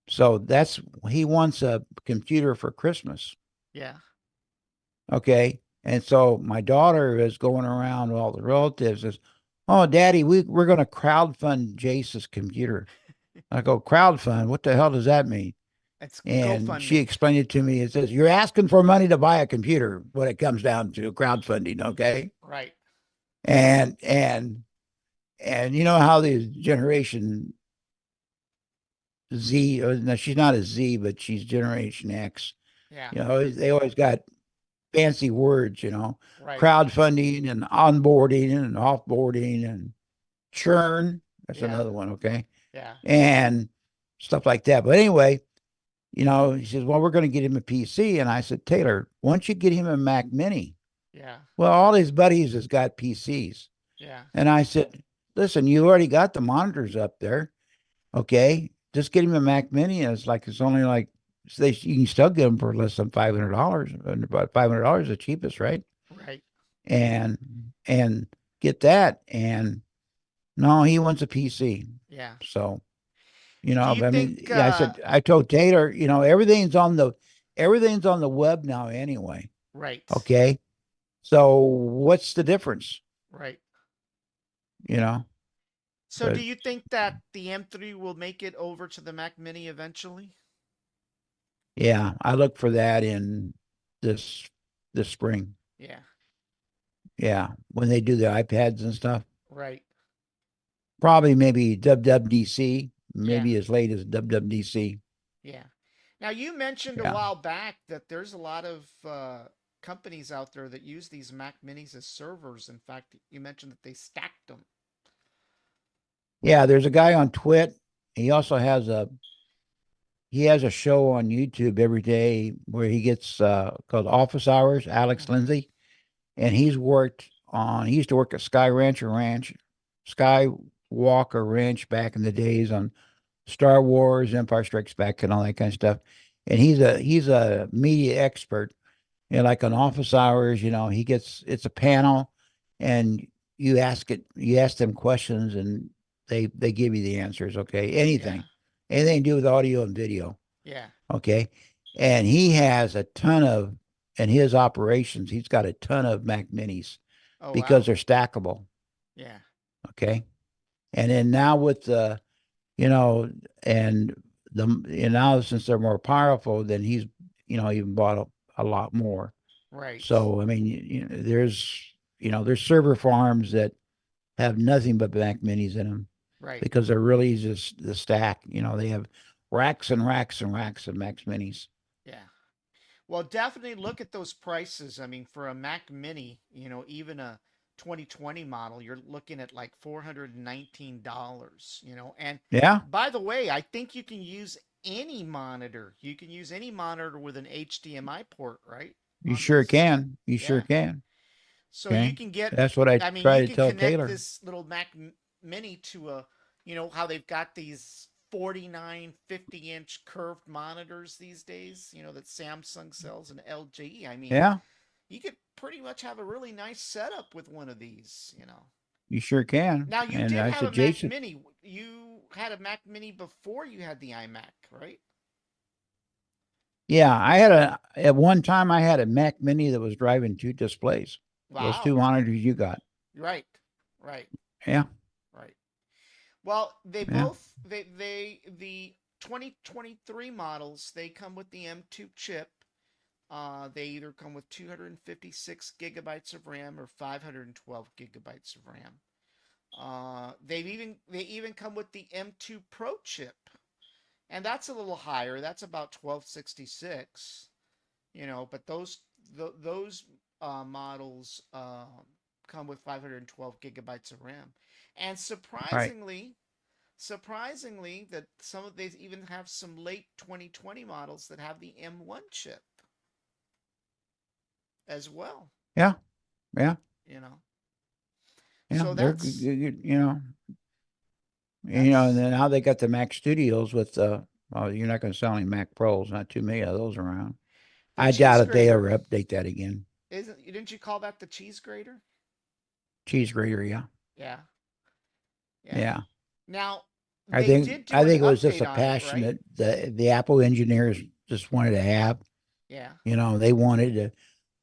B: So he wants a computer for Christmas.
A: Yeah.
B: Okay. And so my daughter is going around with all the relatives says, oh, Daddy, we're going to crowdfund Jace's computer. I go, crowdfund? What the hell does that mean?
A: It's
B: And she
A: GoFundMe.
B: explained it to me. It says, you're asking for money to buy a computer when it comes down to crowdfunding, okay?
A: Right.
B: And and you know how the generation Z, or no, she's not a Z, but she's Generation X.
A: Yeah.
B: You know, they always got fancy words,
A: Right.
B: crowdfunding and onboarding and offboarding and churn. That's
A: Yeah.
B: another one, okay?
A: Yeah.
B: And stuff like that. But anyway, he says, well, we're going to get him a PC. And I said, Taylor, once you get him a Mac Mini,
A: Yeah.
B: well, all his buddies has got PCs.
A: Yeah.
B: And I said, listen, you already got the monitors up there. Okay. Just get him a Mac Mini. And it's only like, you can still get them for less than $500, and about $500 the cheapest, right?
A: Right.
B: And, and get that. And no, he wants a PC.
A: Yeah.
B: So,
A: Do you
B: I
A: think
B: mean, yeah, I told Taylor, everything's on the web now anyway.
A: right.
B: Okay. So what's the difference?
A: Right.
B: You know,
A: So do
B: but
A: you think that the M3 will make it over to the Mac Mini eventually?
B: yeah, I look for that in this this spring.
A: Yeah.
B: Yeah, when they do the iPads and stuff,
A: Right.
B: probably maybe WWDC,
A: Yeah.
B: maybe as late as WWDC.
A: Yeah. Now you mentioned a
B: Yeah.
A: while back that there's a lot of companies out there that use these Mac Minis as servers. In fact, you mentioned that they stacked them.
B: Yeah, there's a guy on Twit. He also has a show on YouTube every day where he gets called Office Hours, Alex
A: Hmm.
B: Lindsay. And he used to work at Skywalker Ranch back in the days on Star Wars, Empire Strikes Back, and all that kind of stuff. And he's a media expert. Like on Office Hours, it's a panel, and you ask them questions, and they give you the answers. Okay,
A: Yeah.
B: anything to do with audio and video.
A: Yeah.
B: Okay, and he has a ton of in his operations. He's got a ton of Mac Minis
A: Oh
B: because
A: wow.
B: they're stackable.
A: Yeah.
B: Okay, and then now with the you know, and now since they're more powerful, then he's even bought a lot more.
A: Right.
B: So I mean, there's server farms that have nothing but Mac Minis in them
A: Right.
B: because they're really just the stack. They have racks and racks and racks of Mac Minis.
A: Yeah. Well, definitely look at those prices. I mean, for a Mac Mini, even a 2020 model, you're looking at like $419, And
B: Yeah,
A: by the way, I think you can use any monitor. You can use any monitor with an HDMI port, right?
B: you
A: On
B: sure
A: this.
B: can. You sure
A: Yeah.
B: can.
A: So you
B: Okay,
A: can get,
B: that's what I
A: I mean,
B: try
A: you
B: to
A: can
B: tell
A: connect
B: Taylor.
A: this little Mini to how they've got these 49, 50-inch curved monitors these days, that Samsung sells and LG. I mean,
B: Yeah,
A: you could pretty much have a really nice setup with one of these.
B: you sure can.
A: Now, you
B: And
A: did
B: I
A: have
B: said,
A: a Mac
B: Jason,
A: Mini. You had a Mac Mini before you had the iMac, right?
B: yeah, at one time I had a Mac Mini that was driving two displays. Those two
A: Wow.
B: monitors you got.
A: Right. Right.
B: Yeah,
A: Right. Well, they
B: yeah.
A: both the 2023 models, they come with the M2 chip. They either come with 256 gigabytes of RAM or 512 gigabytes of RAM. They even come with the M2 Pro chip, and that's a little higher. That's about 1266. But those models come with 512 gigabytes of RAM, and
B: Right.
A: surprisingly, that some of these even have some late 2020 models that have the M1 chip as well.
B: Yeah, yeah,
A: You know,
B: yeah.
A: so
B: They're and
A: that's
B: then now they got the Mac Studios with well, you're not going to sell any Mac Pros, not too many of those around.
A: the
B: I doubt
A: cheese
B: if they
A: grater.
B: ever update that again.
A: Didn't you call that the cheese grater?
B: Cheese grater, yeah,
A: Yeah, yeah.
B: yeah.
A: Now
B: I
A: they
B: think
A: did
B: I
A: do an
B: think it was just
A: update
B: a
A: on it,
B: passion
A: right?
B: that the Apple engineers just wanted to have.
A: Yeah,
B: They wanted to. A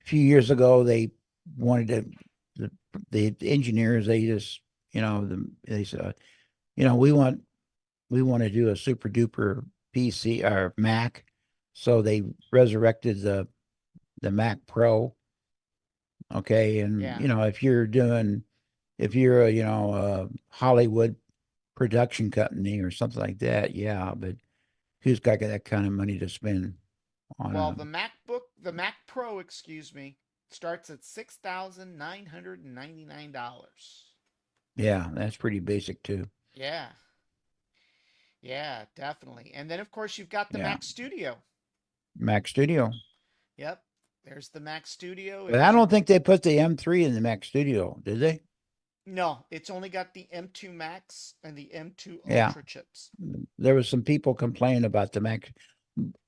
B: few years ago, they wanted to. The engineers, they just they said, we want to do a super duper PC or Mac, So they resurrected the Mac Pro. Okay. And,
A: Yeah.
B: if you're a, a Hollywood production company or something like that, yeah, but who's got that kind of money to spend on
A: Well,
B: a,
A: the Mac Pro, excuse me, starts at $6,999.
B: yeah, that's pretty basic too.
A: Yeah. Yeah, definitely. And then of course you've got the
B: Yeah.
A: Mac Studio.
B: Mac Studio.
A: Yep. There's the Mac Studio. It
B: But I
A: has your
B: don't think they put the M3 in the Mac Studio, did they?
A: No, it's only got the M2 Max and the M2
B: Yeah.
A: Ultra chips.
B: There was some people complaining about the Mac.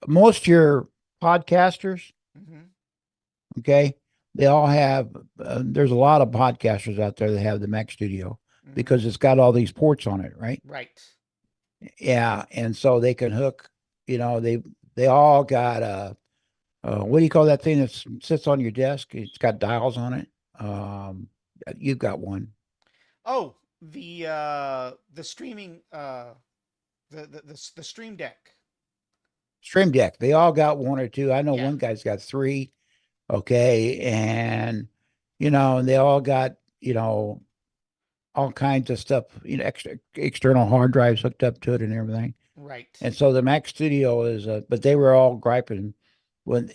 B: Most of your podcasters,
A: Hmm.
B: okay, they all have, there's a lot of podcasters out there that have the Mac Studio
A: Hmm.
B: because it's got all these ports on it, right?
A: Right.
B: Yeah. And so they can hook, they all got what do you call that thing that sits on your desk? It's got dials on it. Um, you've got one.
A: Oh, the streaming the Stream Deck.
B: Stream Deck. They all got one or two. I know
A: Yeah.
B: one guy's got three. Okay. And, and they all got, all kinds of stuff, external hard drives hooked up to it and everything.
A: Right.
B: And so the Mac Studio but they were all griping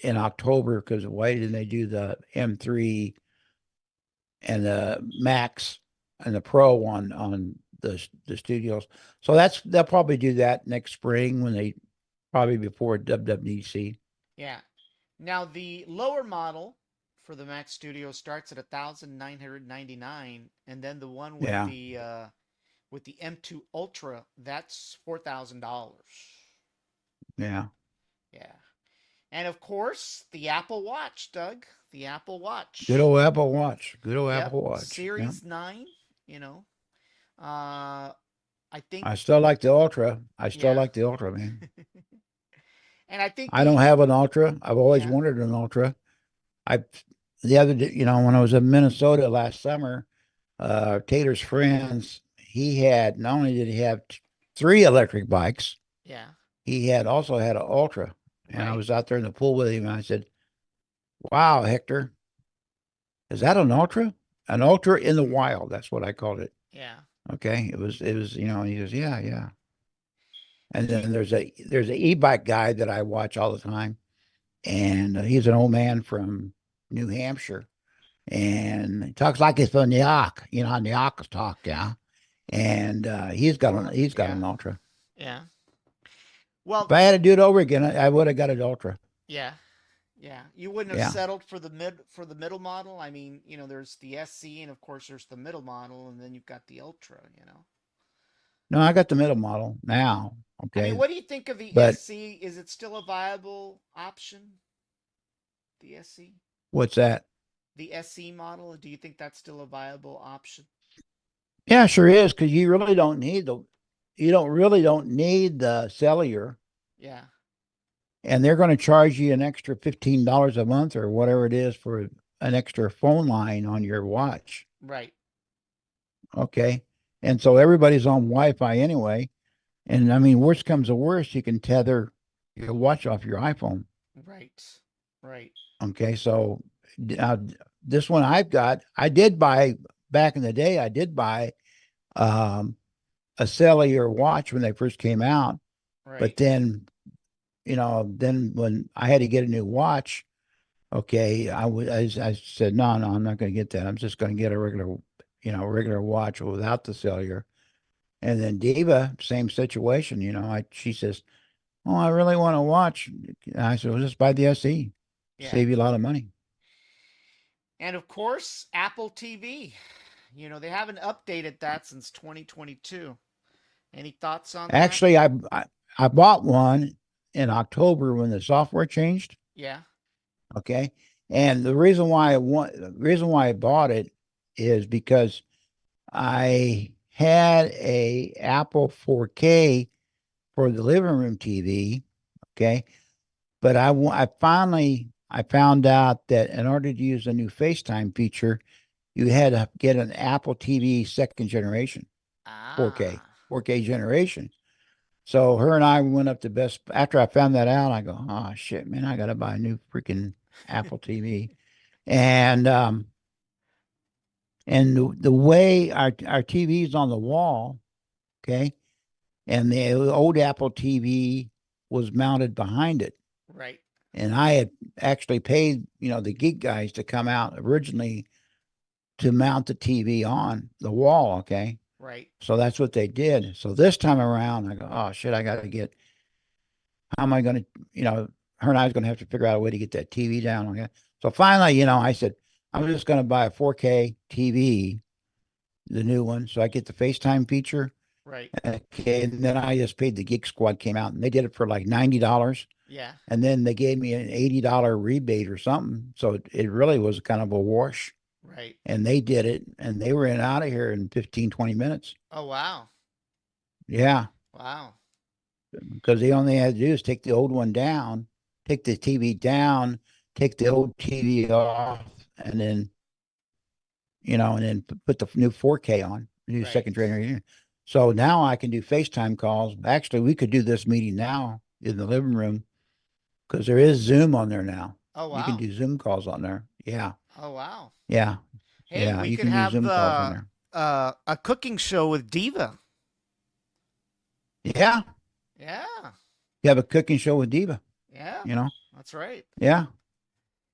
B: in October because why didn't they do the M3 and the Max and the Pro on the studios? So they'll probably do that next spring probably before WWDC.
A: Yeah. Now the lower model for the Mac Studio starts at 1,999, and then the one
B: Yeah.
A: with the M2 Ultra, that's $4,000.
B: Yeah.
A: Yeah. And of course, the Apple Watch, Doug. The Apple
B: Good
A: Watch.
B: old Apple Watch. Good old
A: Yep.
B: Apple Watch. Yeah.
A: Series 9, you know. Uh I think
B: I still like the Ultra. I still
A: yeah.
B: like the Ultra, man.
A: And I think
B: I don't
A: the
B: have an Ultra. I've always
A: yeah.
B: wanted an Ultra. I the other day, when I was in Minnesota last summer, Tater's friends, he had not only did he have three electric bikes,
A: Yeah.
B: he had also had an Ultra. And I
A: Right.
B: was out there in the pool with him, and I said, "Wow, Hector, is that an Ultra? An Ultra in the wild?" That's what I called it.
A: Yeah.
B: Okay, it was. He goes, "Yeah, yeah." And
A: Do you,
B: then there's a e-bike guy that I watch all the time, and he's an old man from New Hampshire, and he talks like he's from New York, how New Yorkers talk, yeah. And he's got
A: yeah.
B: an Ultra.
A: Yeah.
B: If
A: Well,
B: I had to do it over again, I would have got an Ultra.
A: yeah. Yeah. You wouldn't have
B: Yeah.
A: settled for the middle model. I mean, there's the SC and of course there's the middle model and then you've got the Ultra.
B: No, I got the middle model now.
A: I mean,
B: Okay.
A: what do you think of the
B: But
A: SC? Is it still a viable option? The SC?
B: what's that?
A: The SC model? Do you think that's still a viable option?
B: Yeah, sure is, because you don't need the cellular,
A: Yeah.
B: and they're going to charge you an extra $15 a month or whatever it is for an extra phone line on your watch.
A: Right.
B: Okay. And so everybody's on Wi-Fi anyway. And I mean, worst comes to worst, you can tether your watch off your iPhone.
A: Right. Right.
B: Okay. So uh, this one I did buy back in the day, I did buy um, a cellular watch when they first came out. But
A: Right.
B: then when I had to get a new watch, okay, I said, no, I'm not going to get that. I'm just going to get a regular watch without the cellular. And then Diva, same situation, she says, "Oh, I really want to watch." And I said, "Well, just buy the SE.
A: Yeah.
B: Save you a lot of money."
A: And of course, Apple TV. They haven't updated that since 2022. Any thoughts on that?
B: Actually, I bought one in October when the software changed.
A: Yeah.
B: Okay. And the reason why I bought it is because I had a Apple 4K for the living room TV. Okay. But I found out that in order to use the new FaceTime feature, you had to get an Apple TV second generation, 4K,
A: Ah.
B: 4K generation. So her and I went up to Best. After I found that out, I go, oh shit, man, I gotta buy a new freaking Apple TV. And the way our TV's on the wall, okay, and the old Apple TV was mounted behind it.
A: Right.
B: And I had actually paid, the geek guys to come out originally to mount the TV on the wall, okay?
A: Right.
B: So that's what they did. So this time around, I go, oh shit, I got to get, how am I going to, her and I was going to have to figure out a way to get that TV down. Okay. So finally, I said, I'm just going to buy a 4K TV, the new one, so I get the FaceTime feature.
A: Right.
B: Okay. And then I just paid the Geek Squad came out and they did it for like $90.
A: Yeah.
B: And then they gave me an $80 rebate or something. So it really was kind of a wash.
A: Right.
B: And they did it and they were out of here in 15, 20 minutes.
A: Oh, wow.
B: Yeah.
A: Wow.
B: Because they only had to do is take the old one down, take the TV down, take the old TV off, and then, put the new 4K on, new
A: Right.
B: second generation. So now I can do FaceTime calls. Actually, we could do this meeting now in the living room because there is Zoom on there now.
A: Oh,
B: You can
A: wow.
B: do Zoom calls on there. Yeah.
A: Oh, wow.
B: Yeah.
A: Hey,
B: Yeah.
A: we
B: You
A: could
B: can do
A: have
B: Zoom calls on there.
A: a cooking show with Diva.
B: Yeah.
A: Yeah.
B: You have a cooking show with Diva,
A: Yeah.
B: you know?
A: That's right.
B: Yeah.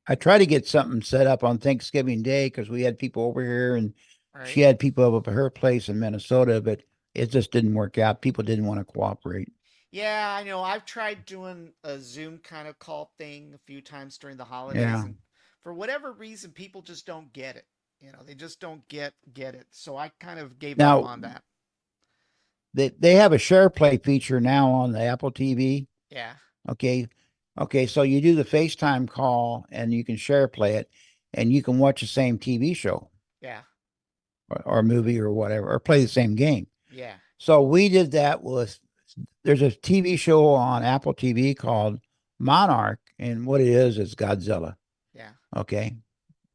B: I try to get something set up on Thanksgiving Day because we had people over here and she
A: Right.
B: had people up at her place in Minnesota, but it just didn't work out. People didn't want to cooperate.
A: Yeah, I know. I've tried doing a Zoom kind of call thing a few times during the holidays,
B: Yeah.
A: and for whatever reason, people just don't get it. They just don't get it. So I kind of gave up
B: Now
A: on that.
B: they have a share play feature now on the Apple TV.
A: Yeah.
B: Okay. Okay. So you do the FaceTime call and you can share play it and you can watch the same TV show
A: Yeah.
B: or movie or whatever, or play the same game.
A: Yeah.
B: So we did that with, there's a TV show on Apple TV called Monarch, and what it is Godzilla.
A: Yeah.
B: Okay.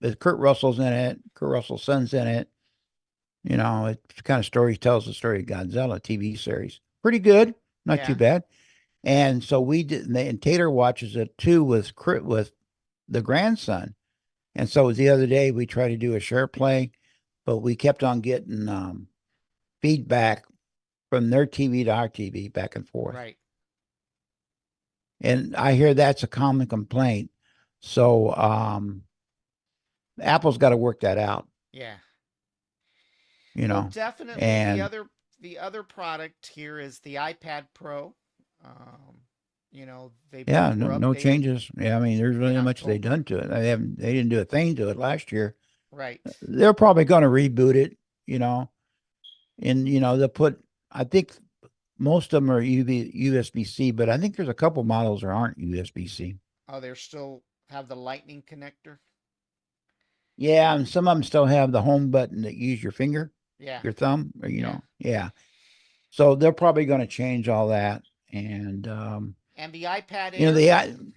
B: But Kurt Russell's in it. Kurt Russell's son's in it. It kind of story tells the story of Godzilla TV series. Pretty good, not too
A: Yeah.
B: bad. And so we did, and Tater watches it too with the grandson. And so the other day we tried to do a share play, but we kept on getting feedback from their TV to our TV back and forth.
A: Right.
B: And I hear that's a common complaint. So Apple's got to work that out,
A: Yeah.
B: you
A: Well,
B: know.
A: definitely
B: And
A: the other product here is the iPad Pro. Um, they
B: yeah,
A: both
B: no,
A: were
B: no
A: updated
B: changes. Yeah, I mean, there's really
A: in
B: not much they
A: October.
B: done to it. They didn't do a thing to it last year.
A: Right.
B: They're probably going to reboot it, and they'll put. I think most of them are USB-C, but I think there's a couple models that aren't USB-C.
A: Oh, they're still have the lightning connector.
B: Yeah, and some of them still have the home button that you use your finger,
A: Yeah.
B: your thumb, or
A: Yeah.
B: yeah. So they're probably going to change all that, and
A: And the iPad
B: you know
A: Air.
B: the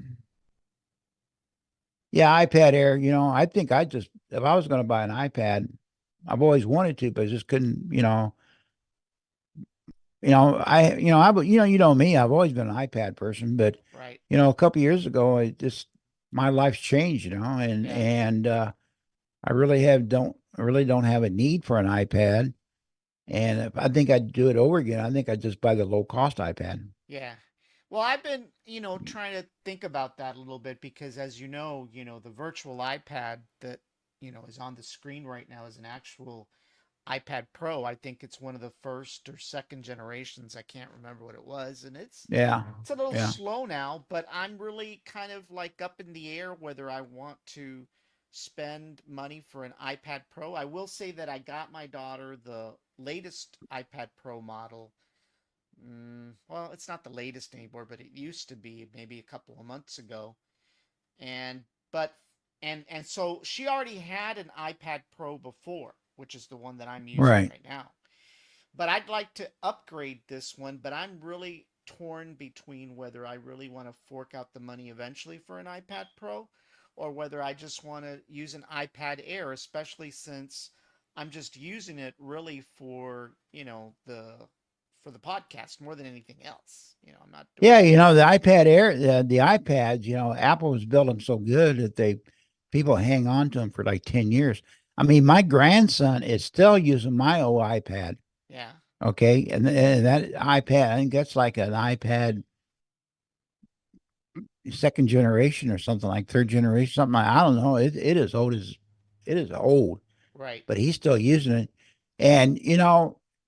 B: yeah iPad Air. I think I just if I was going to buy an iPad, I've always wanted to, but I just couldn't. I would. You know me. I've always been an iPad person, but
A: Right.
B: a couple years ago, my life's changed. And
A: Yeah.
B: I really don't have a need for an iPad. And if I think I'd do it over again, I think I'd just buy the low cost iPad.
A: Yeah. Well, I've been, trying to think about that a little bit because as the virtual iPad that, is on the screen right now is an actual iPad Pro. I think it's one of the first or second generations. I can't remember what it was, and
B: Yeah,
A: it's a little
B: yeah,
A: slow now, but I'm really kind of like up in the air whether I want to spend money for an iPad Pro. I will say that I got my daughter the latest iPad Pro model. Well, it's not the latest anymore, but it used to be maybe a couple of months ago. And but and so she already had an iPad Pro before, which is the one that I'm using
B: right.
A: right now. But I'd like to upgrade this one, but I'm really torn between whether I really want to fork out the money eventually for an iPad Pro or whether I just want to use an iPad Air, especially since I'm just using it really for, the for the podcast more than anything else. I'm not doing
B: Yeah,
A: it.
B: the iPad Air, the iPads, Apple has built them so good that people hang on to them for like 10 years. I mean, my grandson is still using my old iPad.
A: Yeah.
B: Okay. And that iPad, I think that's like an iPad second generation or something, like third generation, something like, I don't know. It is old,
A: Right.
B: but he's still using it. And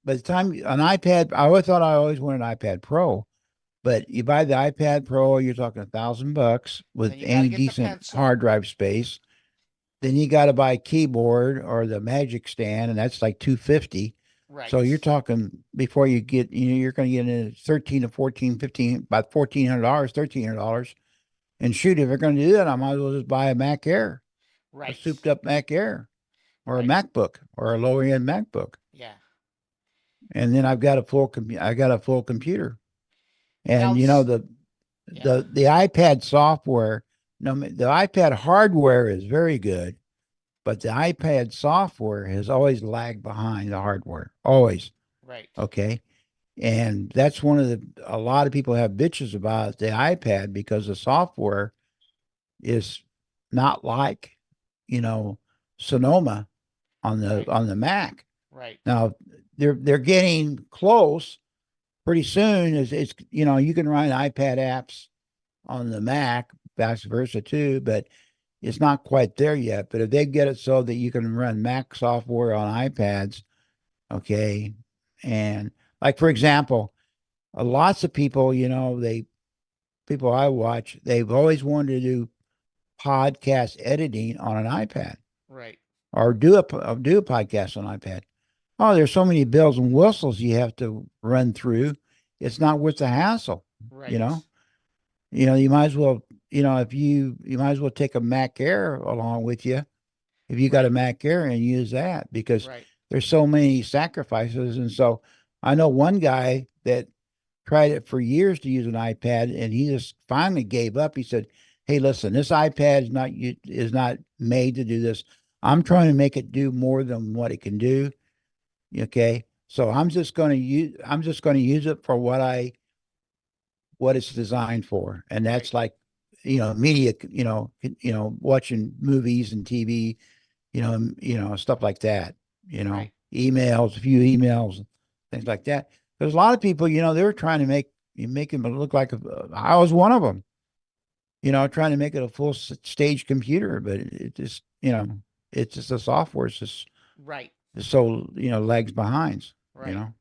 B: by the time an iPad, I always wanted an iPad Pro, but you buy the iPad Pro, you're talking $1,000
A: And
B: with
A: then you got to
B: any
A: get the
B: decent
A: pencil.
B: hard drive space. Then you got to buy a keyboard or the Magic Stand, and that's like 250. So
A: Right.
B: you're talking before you get, you're going to get into 13 to 14, 15, about $1,400, $1,300. And shoot, if they're going to do that, I might as well just buy a Mac Air, a
A: Right.
B: souped up Mac Air, or a
A: Right.
B: MacBook, or a lower end MacBook.
A: Yeah.
B: And then I got a full computer.
A: Now,
B: And
A: yeah.
B: the iPad software, no, the iPad hardware is very good, but the iPad software has always lagged behind the hardware, always.
A: Right.
B: Okay. And that's a lot of people have bitches about the iPad because the software is not like, you know, Sonoma
A: Right.
B: on the Mac.
A: Right.
B: Now they're getting close. Pretty soon it's you can run iPad apps on the Mac, vice versa too, but it's not quite there yet. But if they get it so that you can run Mac software on iPads, okay, and like for example, lots of people, people I watch, they've always wanted to do podcast editing on an iPad
A: Right.
B: or do a podcast on iPad. Oh, there's so many bells and whistles you have to run through. It's not worth the hassle, you
A: Right.
B: know. You might as well, if you might as well take a Mac Air along with you if you got a
A: Right.
B: Mac Air and use that because
A: Right.
B: there's so many sacrifices. And so I know one guy that tried it for years to use an iPad and he just finally gave up. He said, "Hey, listen, this iPad is not made to do this. I'm trying to make it do more than what it can do. Okay. So I'm just going to use it for what it's designed for. And
A: Right.
B: that's like, media, watching movies and TV, stuff like that,
A: Right.
B: emails, a few emails, things like that. There's a lot of people, they were trying to make him look like I was one of them, trying to make it a full stage computer, but it just, it's just the software is
A: Right.
B: just so, lags behind, you
A: Right.
B: know.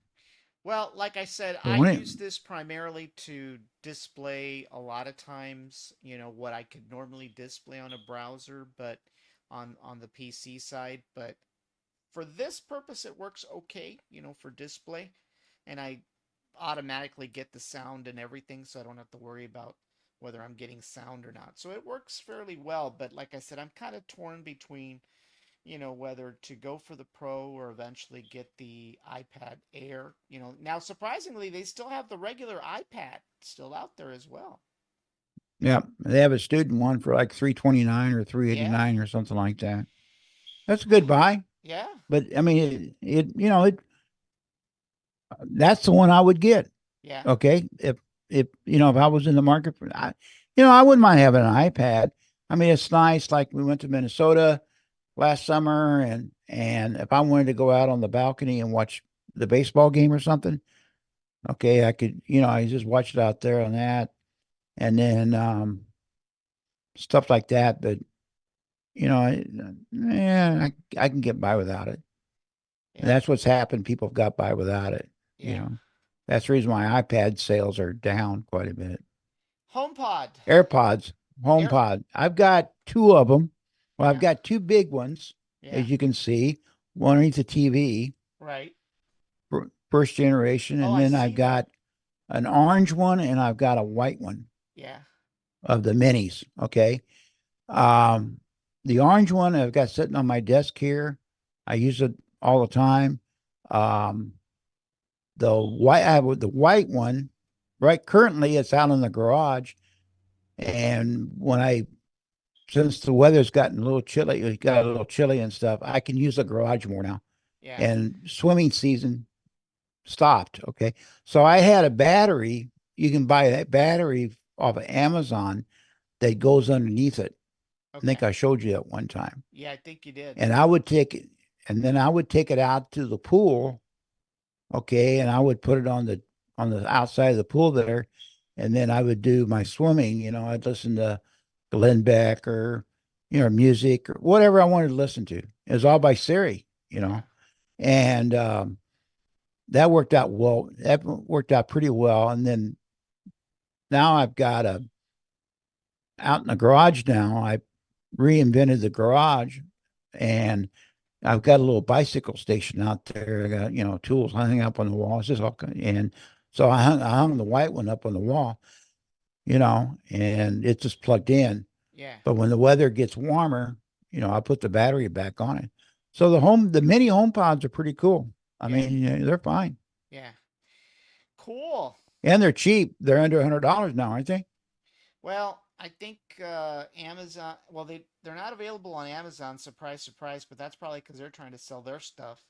A: Well, like I said,
B: But
A: I
B: when it,
A: use this primarily to display a lot of times, what I could normally display on a browser, but on the PC side, but for this purpose it works okay, for display, and I automatically get the sound and everything, so I don't have to worry about whether I'm getting sound or not. So it works fairly well, but like I said, I'm kind of torn between whether to go for the Pro or eventually get the iPad Air. Now surprisingly, they still have the regular iPad still out there as well.
B: yeah, they have a student one for like 329 or
A: Yeah,
B: 389 or something like that. That's a good buy.
A: yeah,
B: But I mean, that's the one I would get.
A: yeah,
B: Okay. If I was in the market I wouldn't mind having an iPad. I mean, it's nice. Like we went to Minnesota last summer and if I wanted to go out on the balcony and watch the baseball game or something, okay, I could, I just watch it out there on that. And then, stuff like that. But, yeah, I can get by without it. And
A: yeah,
B: that's what's happened. People have got by without it, you
A: yeah.
B: know. That's the reason why iPad sales are down quite a bit.
A: HomePod.
B: AirPods,
A: Air.
B: HomePod. I've got two of them. Well, I've
A: Yeah,
B: got two big ones,
A: yeah.
B: as you can see, one underneath the TV,
A: Right.
B: first generation,
A: Oh,
B: and
A: I
B: then I've
A: see that.
B: got an orange one and I've got a white one
A: Yeah,
B: of the minis. Okay. Um, the orange one I've got sitting on my desk here. I use it all the time. Um, the white one, right currently it's out in the garage. And since the weather's gotten a little chilly, it got a little chilly and stuff, I can use the garage more now.
A: yeah.
B: And swimming season, stopped. Okay. So I had a battery. You can buy that battery off of Amazon that goes underneath it. I think
A: Okay.
B: I showed you that one time.
A: Yeah, I think you did.
B: And I would take it, and then I would take it out to the pool. Okay. And I would put it on the outside of the pool there. And then I would do my swimming. I'd listen to Glenn Beck or, music or whatever I wanted to listen to. It was all by Siri,
A: Yeah.
B: and that worked out well. That worked out pretty well. And then now I've got out in the garage now. I reinvented the garage, and I've got a little bicycle station out there. I got, tools hanging up on the wall. It's just all and so I hung the white one up on the wall, and it's just plugged in.
A: Yeah.
B: But when the weather gets warmer, I put the battery back on it. So the mini home pods are pretty cool. I
A: Yeah.
B: mean, they're fine.
A: Yeah. Cool.
B: And they're cheap. They're under $100 now, aren't they?
A: Well, I think Amazon. Well, they're not available on Amazon. Surprise, surprise. But that's probably because they're trying to sell their stuff.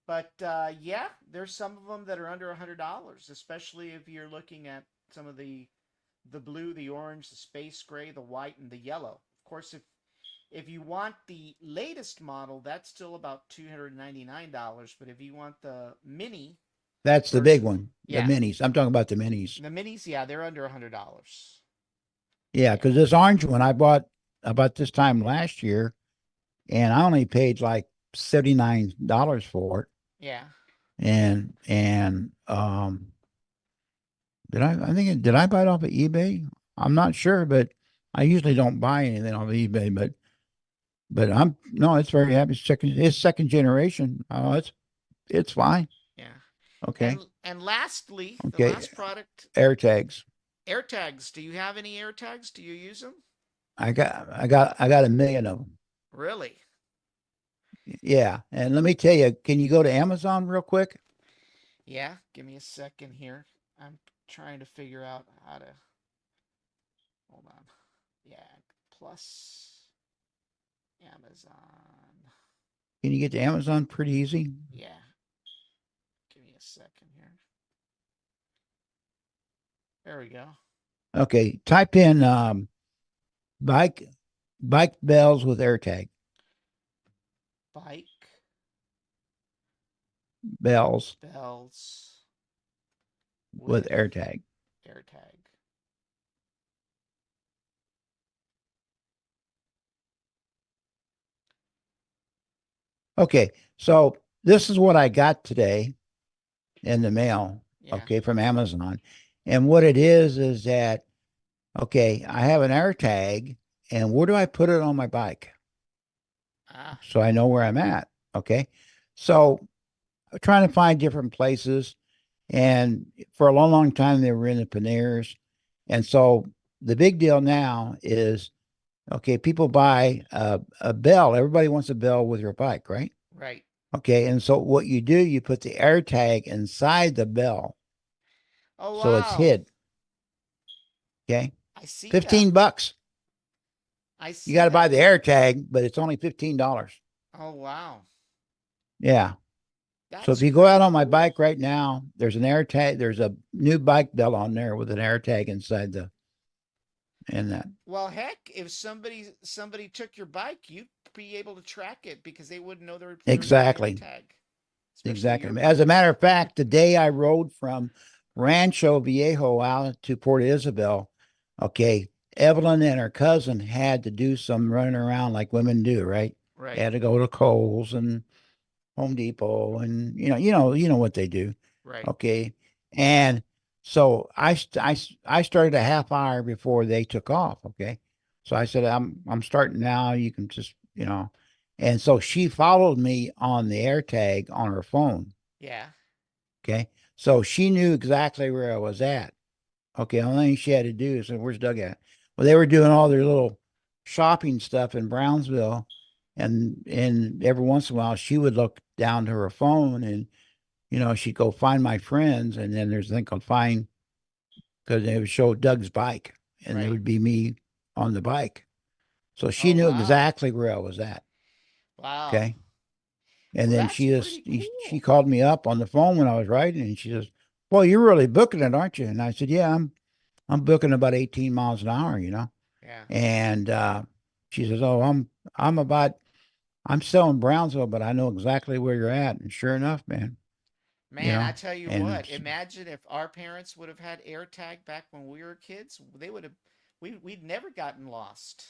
A: But yeah, there's some of them that are under $100, especially if you're looking at some of the blue, the orange, the space gray, the white, and the yellow. Of course, if you want the latest model, that's still about $299. But if you want the mini
B: That's the big
A: version,
B: one, the
A: yeah,
B: minis. I'm talking about the minis.
A: the minis, yeah, they're under $100.
B: Yeah,
A: Yeah,
B: because this orange one I bought about this time last year, and I only paid like $79 for it.
A: yeah.
B: And did I buy it off of eBay? I'm not sure, but I usually don't buy anything off of eBay, but I'm no, it's very happy. It's second generation. Oh, it's fine.
A: Yeah.
B: Okay.
A: And lastly, the
B: Okay.
A: last product,
B: AirTags.
A: AirTags. Do you have any AirTags? Do you use them?
B: I got a million of them.
A: Really?
B: Yeah. And let me tell you, can you go to Amazon real quick?
A: Yeah. Give me a second here. I'm trying to figure out how to. Hold on. Yeah. Plus Amazon.
B: Can you get to Amazon pretty easy?
A: Yeah. Give me a second here. There we go.
B: Okay. Type in bike bike bells with AirTag.
A: Bike
B: Bells
A: bells
B: with
A: with
B: AirTag.
A: AirTag.
B: Okay. So this is what I got today in the mail,
A: Yeah.
B: okay, from Amazon. And what it is that, okay, I have an AirTag, and where do I put it on my bike?
A: Ah.
B: So I know where I'm at. Okay. So I'm trying to find different places. And for a long, long time, they were in the Panniers. And so the big deal now is, okay, people buy a bell. Everybody wants a bell with your bike, right?
A: Right.
B: Okay. And so what you do, you put the AirTag inside the bell.
A: Oh
B: So it's
A: wow.
B: hid. Okay.
A: I see that.
B: 15 bucks.
A: I
B: You
A: see
B: got to buy
A: that.
B: the AirTag, but it's only $15.
A: Oh wow.
B: Yeah. So if
A: That's
B: you go out
A: pretty
B: on my
A: cool.
B: bike right now, there's an AirTag. There's a new bike bell on there with an AirTag inside and that.
A: Well, heck, if somebody took your bike, you'd be able to track it because they wouldn't know there was an
B: Exactly.
A: AirTag, especially your
B: Exactly. As a
A: bike.
B: matter of fact, the day I rode from Rancho Viejo out to Port Isabel, okay, Evelyn and her cousin had to do some running around like women do, right? They
A: Right.
B: had to go to Kohl's and Home Depot, and you know what they do.
A: Right.
B: Okay. And so I started a half hour before they took off. Okay. So I said, I'm starting now. You can just, and so she followed me on the AirTag on her phone.
A: Yeah.
B: Okay. So she knew exactly where I was at. Okay. The only thing she had to do is say, where's Doug at? Well, they were doing all their little shopping stuff in Brownsville. And every once in a while she would look down to her phone, and she'd go find my friends, and then there's a thing called find, because they would show Doug's bike, and it
A: Right.
B: would be me on the bike. So she
A: Oh
B: knew
A: wow.
B: exactly where I was at.
A: Wow.
B: Okay. And
A: Well,
B: then
A: that's pretty
B: she
A: cool.
B: called me up on the phone when I was writing, and she says, "Well, you're really booking it, aren't you?" And I said, "Yeah, I'm booking about 18 miles an hour, you know."
A: Yeah.
B: And she says, "Oh, I'm about I'm still in Brownsville, but I know exactly where you're at." And sure enough, man, you
A: Man, I
B: know,
A: tell you
B: and
A: what, imagine if our parents would have had AirTag back when we were kids, they would have we'd never gotten lost.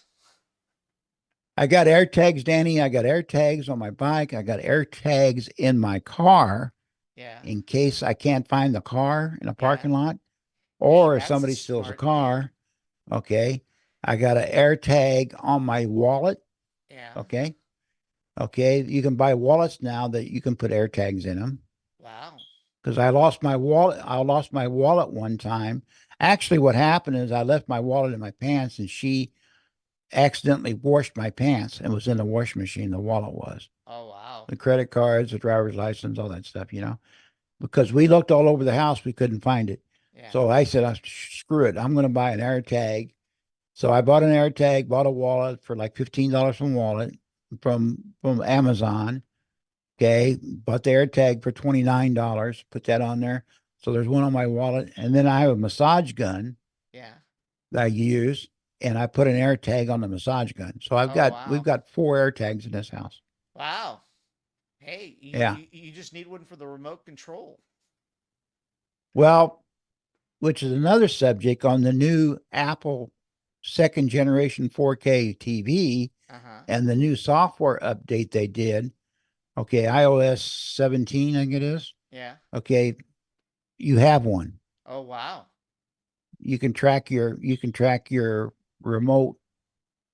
B: I got air tags, Danny. I got air tags on my bike. I got air tags in my car
A: Yeah.
B: in case I can't find the car in a
A: Yeah.
B: parking lot
A: Hey,
B: or if
A: that's a
B: somebody steals a
A: smart thing.
B: car. Okay. I got an air tag on my wallet.
A: Yeah.
B: Okay. Okay. You can buy wallets now that you can put air tags in them
A: Wow.
B: because I lost my wallet. I lost my wallet one time. Actually, what happened is I left my wallet in my pants and she accidentally washed my pants and was in the washing machine. The wallet was
A: Oh, wow.
B: the credit cards, the driver's license, all that stuff, you know, because we looked all over the house. We couldn't find it.
A: Yeah.
B: So I said, screw it. I'm going to buy an air tag. So I bought an air tag, bought a wallet for like $15 from wallet from Amazon. Okay. Bought the air tag for $29, put that on there. So there's one on my wallet. And then I have a massage gun
A: Yeah.
B: that I use, and I put an air tag on the massage gun. So
A: Oh,
B: we've
A: wow.
B: got 4 air tags in this house.
A: Wow. Hey,
B: Yeah.
A: you just need one for the remote control.
B: Well, which is another subject on the new Apple second generation 4K TV
A: Uh-huh.
B: and the new software update they did. Okay, iOS 17, I think it is.
A: Yeah.
B: Okay, you have one.
A: Oh, wow.
B: You can track your remote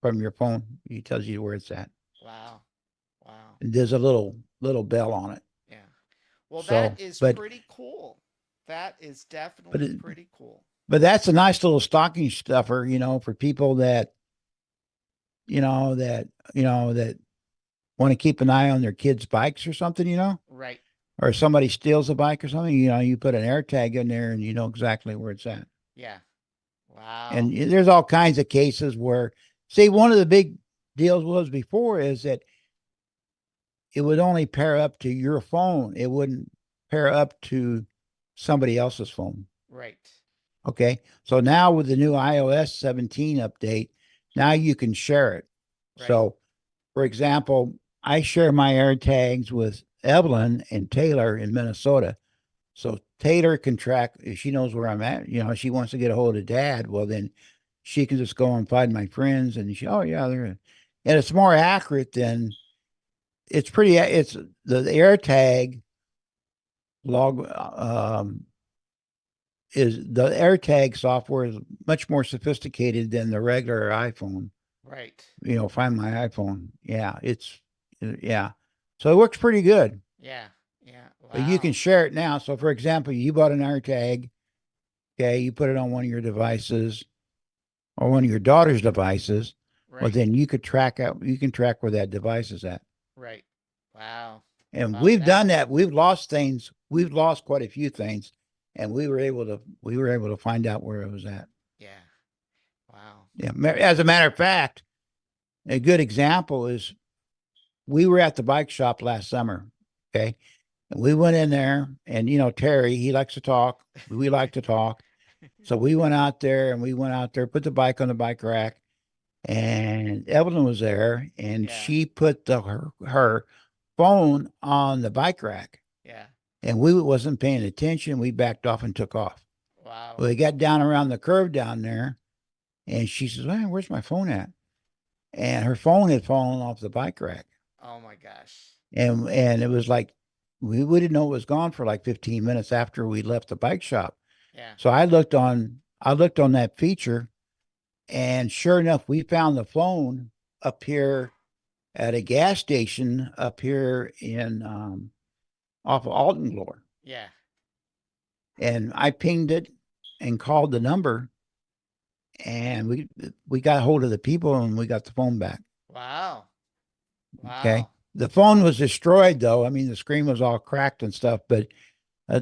B: from your phone. It tells you where it's at.
A: Wow. Wow.
B: There's a little bell on it.
A: Yeah. Well, that
B: So,
A: is pretty cool. That is
B: but
A: definitely
B: it,
A: pretty cool.
B: but that's a nice little stocking stuffer, you know, for people that want to keep an eye on their kids' bikes or something, you know,
A: Right.
B: or somebody steals a bike or something, you know, you put an air tag in there and you know exactly where it's at.
A: Yeah. Wow.
B: And there's all kinds of cases where, see, one of the big deals was before is that it would only pair up to your phone. It wouldn't pair up to somebody else's phone.
A: Right.
B: Okay. So now with the new iOS 17 update, now you can share it.
A: Right.
B: So, for example, I share my air tags with Evelyn and Taylor in Minnesota. So Taylor can track if she knows where I'm at. You know, if she wants to get a hold of dad, well, then she can just go and find my friends and oh, yeah, and it's more accurate than it's the air tag log, is the AirTag software is much more sophisticated than the regular iPhone.
A: Right.
B: You know, Find My iPhone. Yeah, yeah. So it works pretty good.
A: Yeah. Yeah.
B: But you can
A: Wow.
B: share it now. So for example, you bought an AirTag, okay, you put it on one of your devices or one of your daughter's devices. Well,
A: Right.
B: then you can track where that device is at.
A: Right. Wow.
B: And
A: Wow.
B: we've done
A: That's
B: that. We've lost things. We've lost quite a few things, and we were able to find out where it was at.
A: yeah. Wow.
B: Yeah. As a matter of fact, a good example is we were at the bike shop last summer. Okay. And we went in there, and you know, Terry, he likes to talk. We like to talk. So we went out there, put the bike on the bike rack, and Evelyn was there, and
A: Yeah.
B: she put her phone on the bike rack.
A: Yeah.
B: And we wasn't paying attention. We backed off and took off.
A: Wow.
B: Well, we got down around the curve down there, and she says, "Man, where's my phone at?" And her phone had fallen off the bike rack,
A: Oh my gosh.
B: and it was like we didn't know it was gone for like 15 minutes after we left the bike shop.
A: Yeah.
B: So I looked on that feature, and sure enough, we found the phone up here at a gas station up here in off of Altenglore.
A: Yeah.
B: And I pinged it and called the number, and we got hold of the people and we got the phone back.
A: Wow.
B: Okay.
A: Wow.
B: The phone was destroyed though. I mean, the screen was all cracked and stuff, but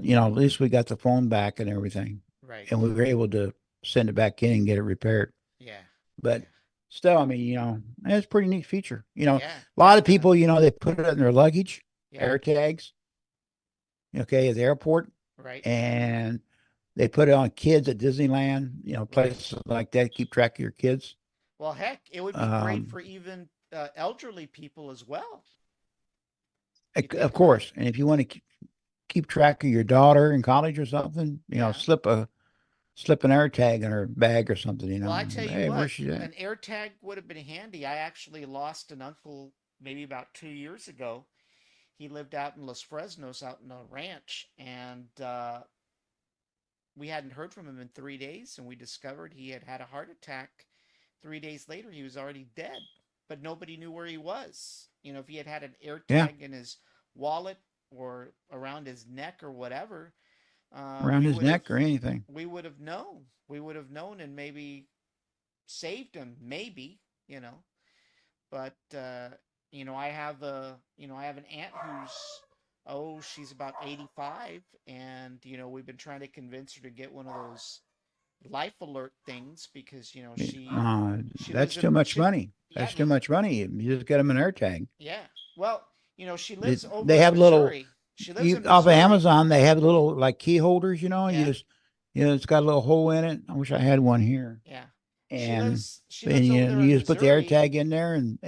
B: you know, at least we got the phone back and everything,
A: Right.
B: and we were able to send it back in and get it repaired.
A: Yeah.
B: But
A: Yeah.
B: still, I mean, you know, it's a pretty neat feature. You know,
A: Yeah.
B: a lot of people,
A: Definitely.
B: you know, they put it in their luggage.
A: Yeah.
B: air tags, okay, at the airport,
A: Right.
B: and they put it on kids at Disneyland,
A: Right.
B: places like that, keep track of your kids.
A: Well, heck, it would be great
B: Um,
A: for even elderly people as well. You
B: of
A: think about it.
B: course, and if you want to keep track of your daughter in college or something,
A: Yeah.
B: slip an air tag in her bag or something,
A: Well, I tell you
B: Hey,
A: what,
B: where's she at?
A: an air tag would have been handy. I actually lost an uncle maybe about 2 years ago. He lived out in Los Fresnos, out in a ranch, and we hadn't heard from him in 3 days, and we discovered he had had a heart attack. 3 days later, he was already dead, but nobody knew where he was. If he had had an air
B: Yeah,
A: tag in his wallet or around his neck or whatever,
B: around
A: we
B: his
A: would have
B: neck or anything.
A: we would have known. We would have known and maybe saved him, maybe, you know. But I have an aunt who's, oh, she's about 85, and we've been trying to convince her to get one of those life alert things because she lives
B: That's
A: in
B: too much
A: she
B: money.
A: yeah
B: That's too much money. You just get them an air tag.
A: yeah. Well, she
B: They,
A: lives over
B: they
A: in
B: have little,
A: Missouri. She lives in
B: off of
A: Missouri.
B: Amazon, they have little like key holders, you
A: Yeah,
B: just, it's got a little hole in it. I wish I had one here.
A: yeah. She
B: And
A: lives she
B: then
A: lives over there in
B: you just put the air
A: Missouri.
B: tag in there and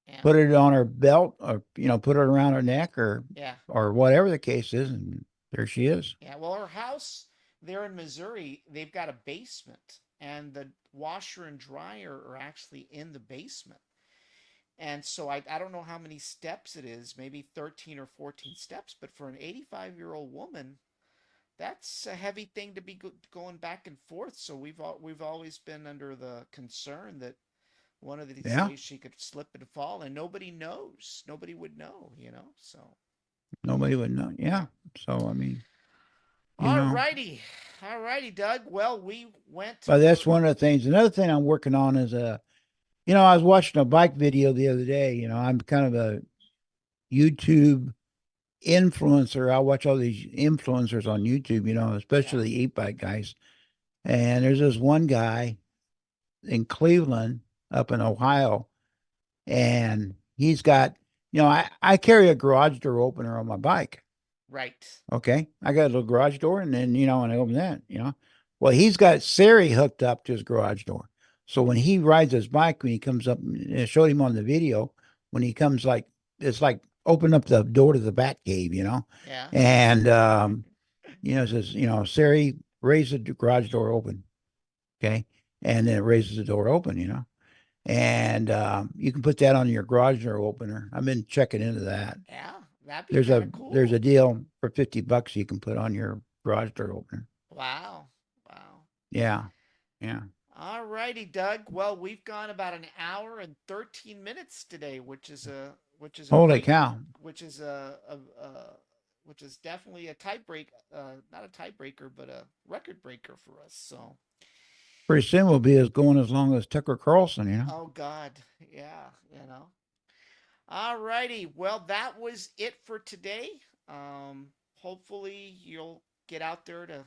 A: Yeah,
B: put it on her belt or, put it around her neck
A: yeah,
B: or whatever the case is. And there she is.
A: yeah. Well, her house there in Missouri, they've got a basement, and the washer and dryer are actually in the basement. And so I don't know how many steps it is, maybe 13 or 14 steps, but for an 85-year-old woman, that's a heavy thing to be going back and forth. So we've always been under the concern that one of these
B: Yeah.
A: days she could slip and fall, and nobody knows. Nobody would know. So
B: Nobody would know.
A: yeah.
B: Yeah. So, I mean, you
A: All
B: know,
A: righty, all righty, Doug. Well, we went
B: but that's
A: for
B: one of the things. Another thing I'm working on is I was watching a bike video the other day. I'm kind of a YouTube influencer. I watch all these influencers on YouTube,
A: yeah,
B: especially the e-bike guys. And there's this one guy in Cleveland up in Ohio, and he's got, I carry a garage door opener on my bike.
A: right.
B: Okay. I got a little garage door, and then, when I open that, well, he's got Siri hooked up to his garage door. So when he rides his bike, when he comes up, and I showed him on the video, when he comes it's like open up the door to the bat cave,
A: Yeah,
B: and, it says, Siri, raise the garage door open. Okay. And then it raises the door open, and you can put that on your garage door opener. I've been checking into that.
A: yeah. That'd be
B: There's
A: kind
B: a
A: of
B: there's a
A: cool.
B: deal for $50 you can put on your garage door opener.
A: Wow, wow.
B: Yeah. Yeah.
A: All righty, Doug. Well, we've gone about an hour and 13 minutes today, which is a
B: Holy
A: great
B: cow.
A: which is which is definitely a tiebreak, not a tiebreaker, but a record breaker for us. So,
B: Pretty soon we'll be as going as long as Tucker Carlson.
A: oh God, yeah. All righty. Well, that was it for today. Hopefully you'll get out there to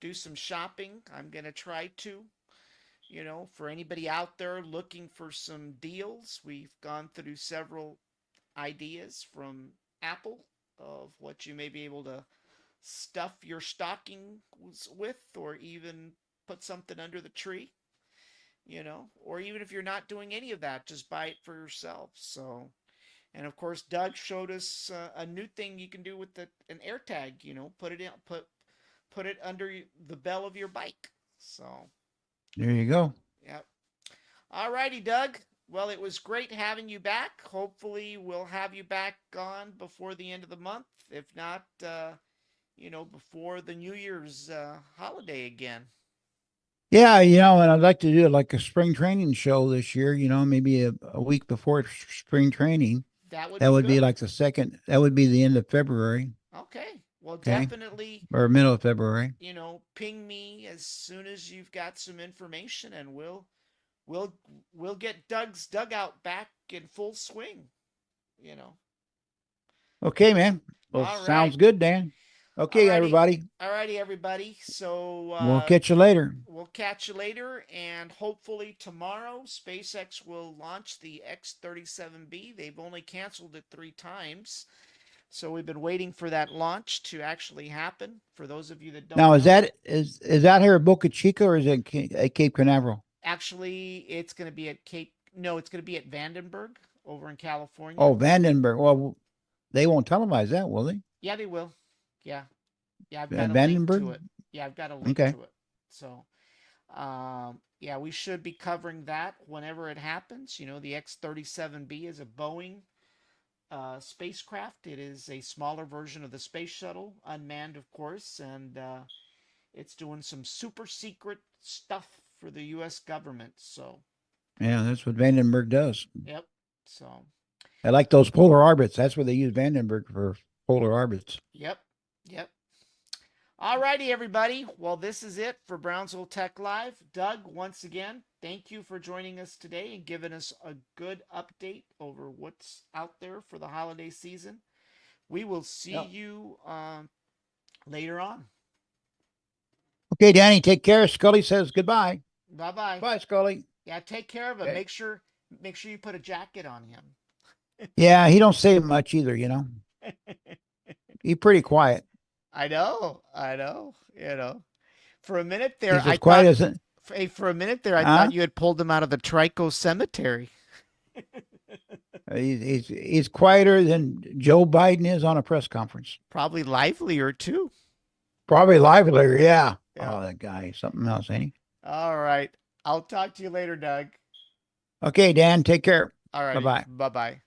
A: do some shopping. I'm gonna try to. For anybody out there looking for some deals, we've gone through several ideas from Apple of what you may be able to stuff your stocking with, or even put something under the tree, or even if you're not doing any of that, just buy it for yourself. So, and of course, Doug showed us a new thing you can do with an AirTag. Put it in, put it under the bell of your bike. So,
B: There you go.
A: yeah. All righty, Doug. Well, it was great having you back. Hopefully, we'll have you back on before the end of the month. If not, before the New Year's holiday again.
B: Yeah, and I'd like to do like a spring training show this year, maybe a week before spring training.
A: That would
B: That
A: be
B: would be
A: good.
B: like that would be the end of February.
A: Okay. Well,
B: Okay.
A: definitely,
B: Or middle of February.
A: ping me as soon as you've got some information, and we'll we'll get Doug's dugout back in full swing. You know.
B: Okay, man. Well,
A: All right.
B: sounds good, Dan. Okay,
A: Alrighty.
B: everybody.
A: Alrighty, everybody. So
B: We'll catch you later.
A: we'll catch you later, and hopefully tomorrow SpaceX will launch the X-37B. They've only canceled it 3 times, so we've been waiting for that launch to actually happen. For those of you that don't
B: Now, is
A: know,
B: that is that here at Boca Chica or is it at Cape Canaveral?
A: actually it's going to be at Cape. No, it's going to be at Vandenberg over in California.
B: Oh, Vandenberg. Well, they won't televise that, will they?
A: Yeah, they will. Yeah, yeah. I've got a link to
B: Vandenberg?
A: it. Yeah, I've got a link
B: Okay.
A: to it. So, yeah, we should be covering that whenever it happens. You know, the X-37B is a Boeing spacecraft. It is a smaller version of the space shuttle, unmanned, of course, and it's doing some super secret stuff for the U.S. government. So,
B: Yeah, that's what Vandenberg does.
A: yep. So,
B: I like those polar orbits. That's what they use Vandenberg for, polar orbits.
A: yep, yep. Alrighty, everybody. Well, this is it for Brownsville Tech Live. Doug, once again, thank you for joining us today and giving us a good update over what's out there for the holiday season. We will see
B: Yep.
A: you later on.
B: Okay, Danny, take care. Scully says goodbye.
A: Bye bye.
B: Bye, Scully.
A: Yeah, take care of him.
B: Okay.
A: Make sure you put a jacket on him.
B: Yeah, he don't say much either, you know. He's pretty quiet.
A: I know. You know. For a minute there,
B: He's
A: I
B: as quiet
A: thought.
B: as
A: Hey, for a minute there, I
B: Huh?
A: thought you had pulled him out of the Trico Cemetery.
B: he's quieter than Joe Biden is on a press conference.
A: Probably livelier too.
B: Probably livelier, yeah.
A: Yeah.
B: Oh, that guy, something else, ain't he?
A: All right. I'll talk to you later, Doug.
B: Okay, Dan, take care.
A: All right.
B: Bye-bye.
A: Bye bye.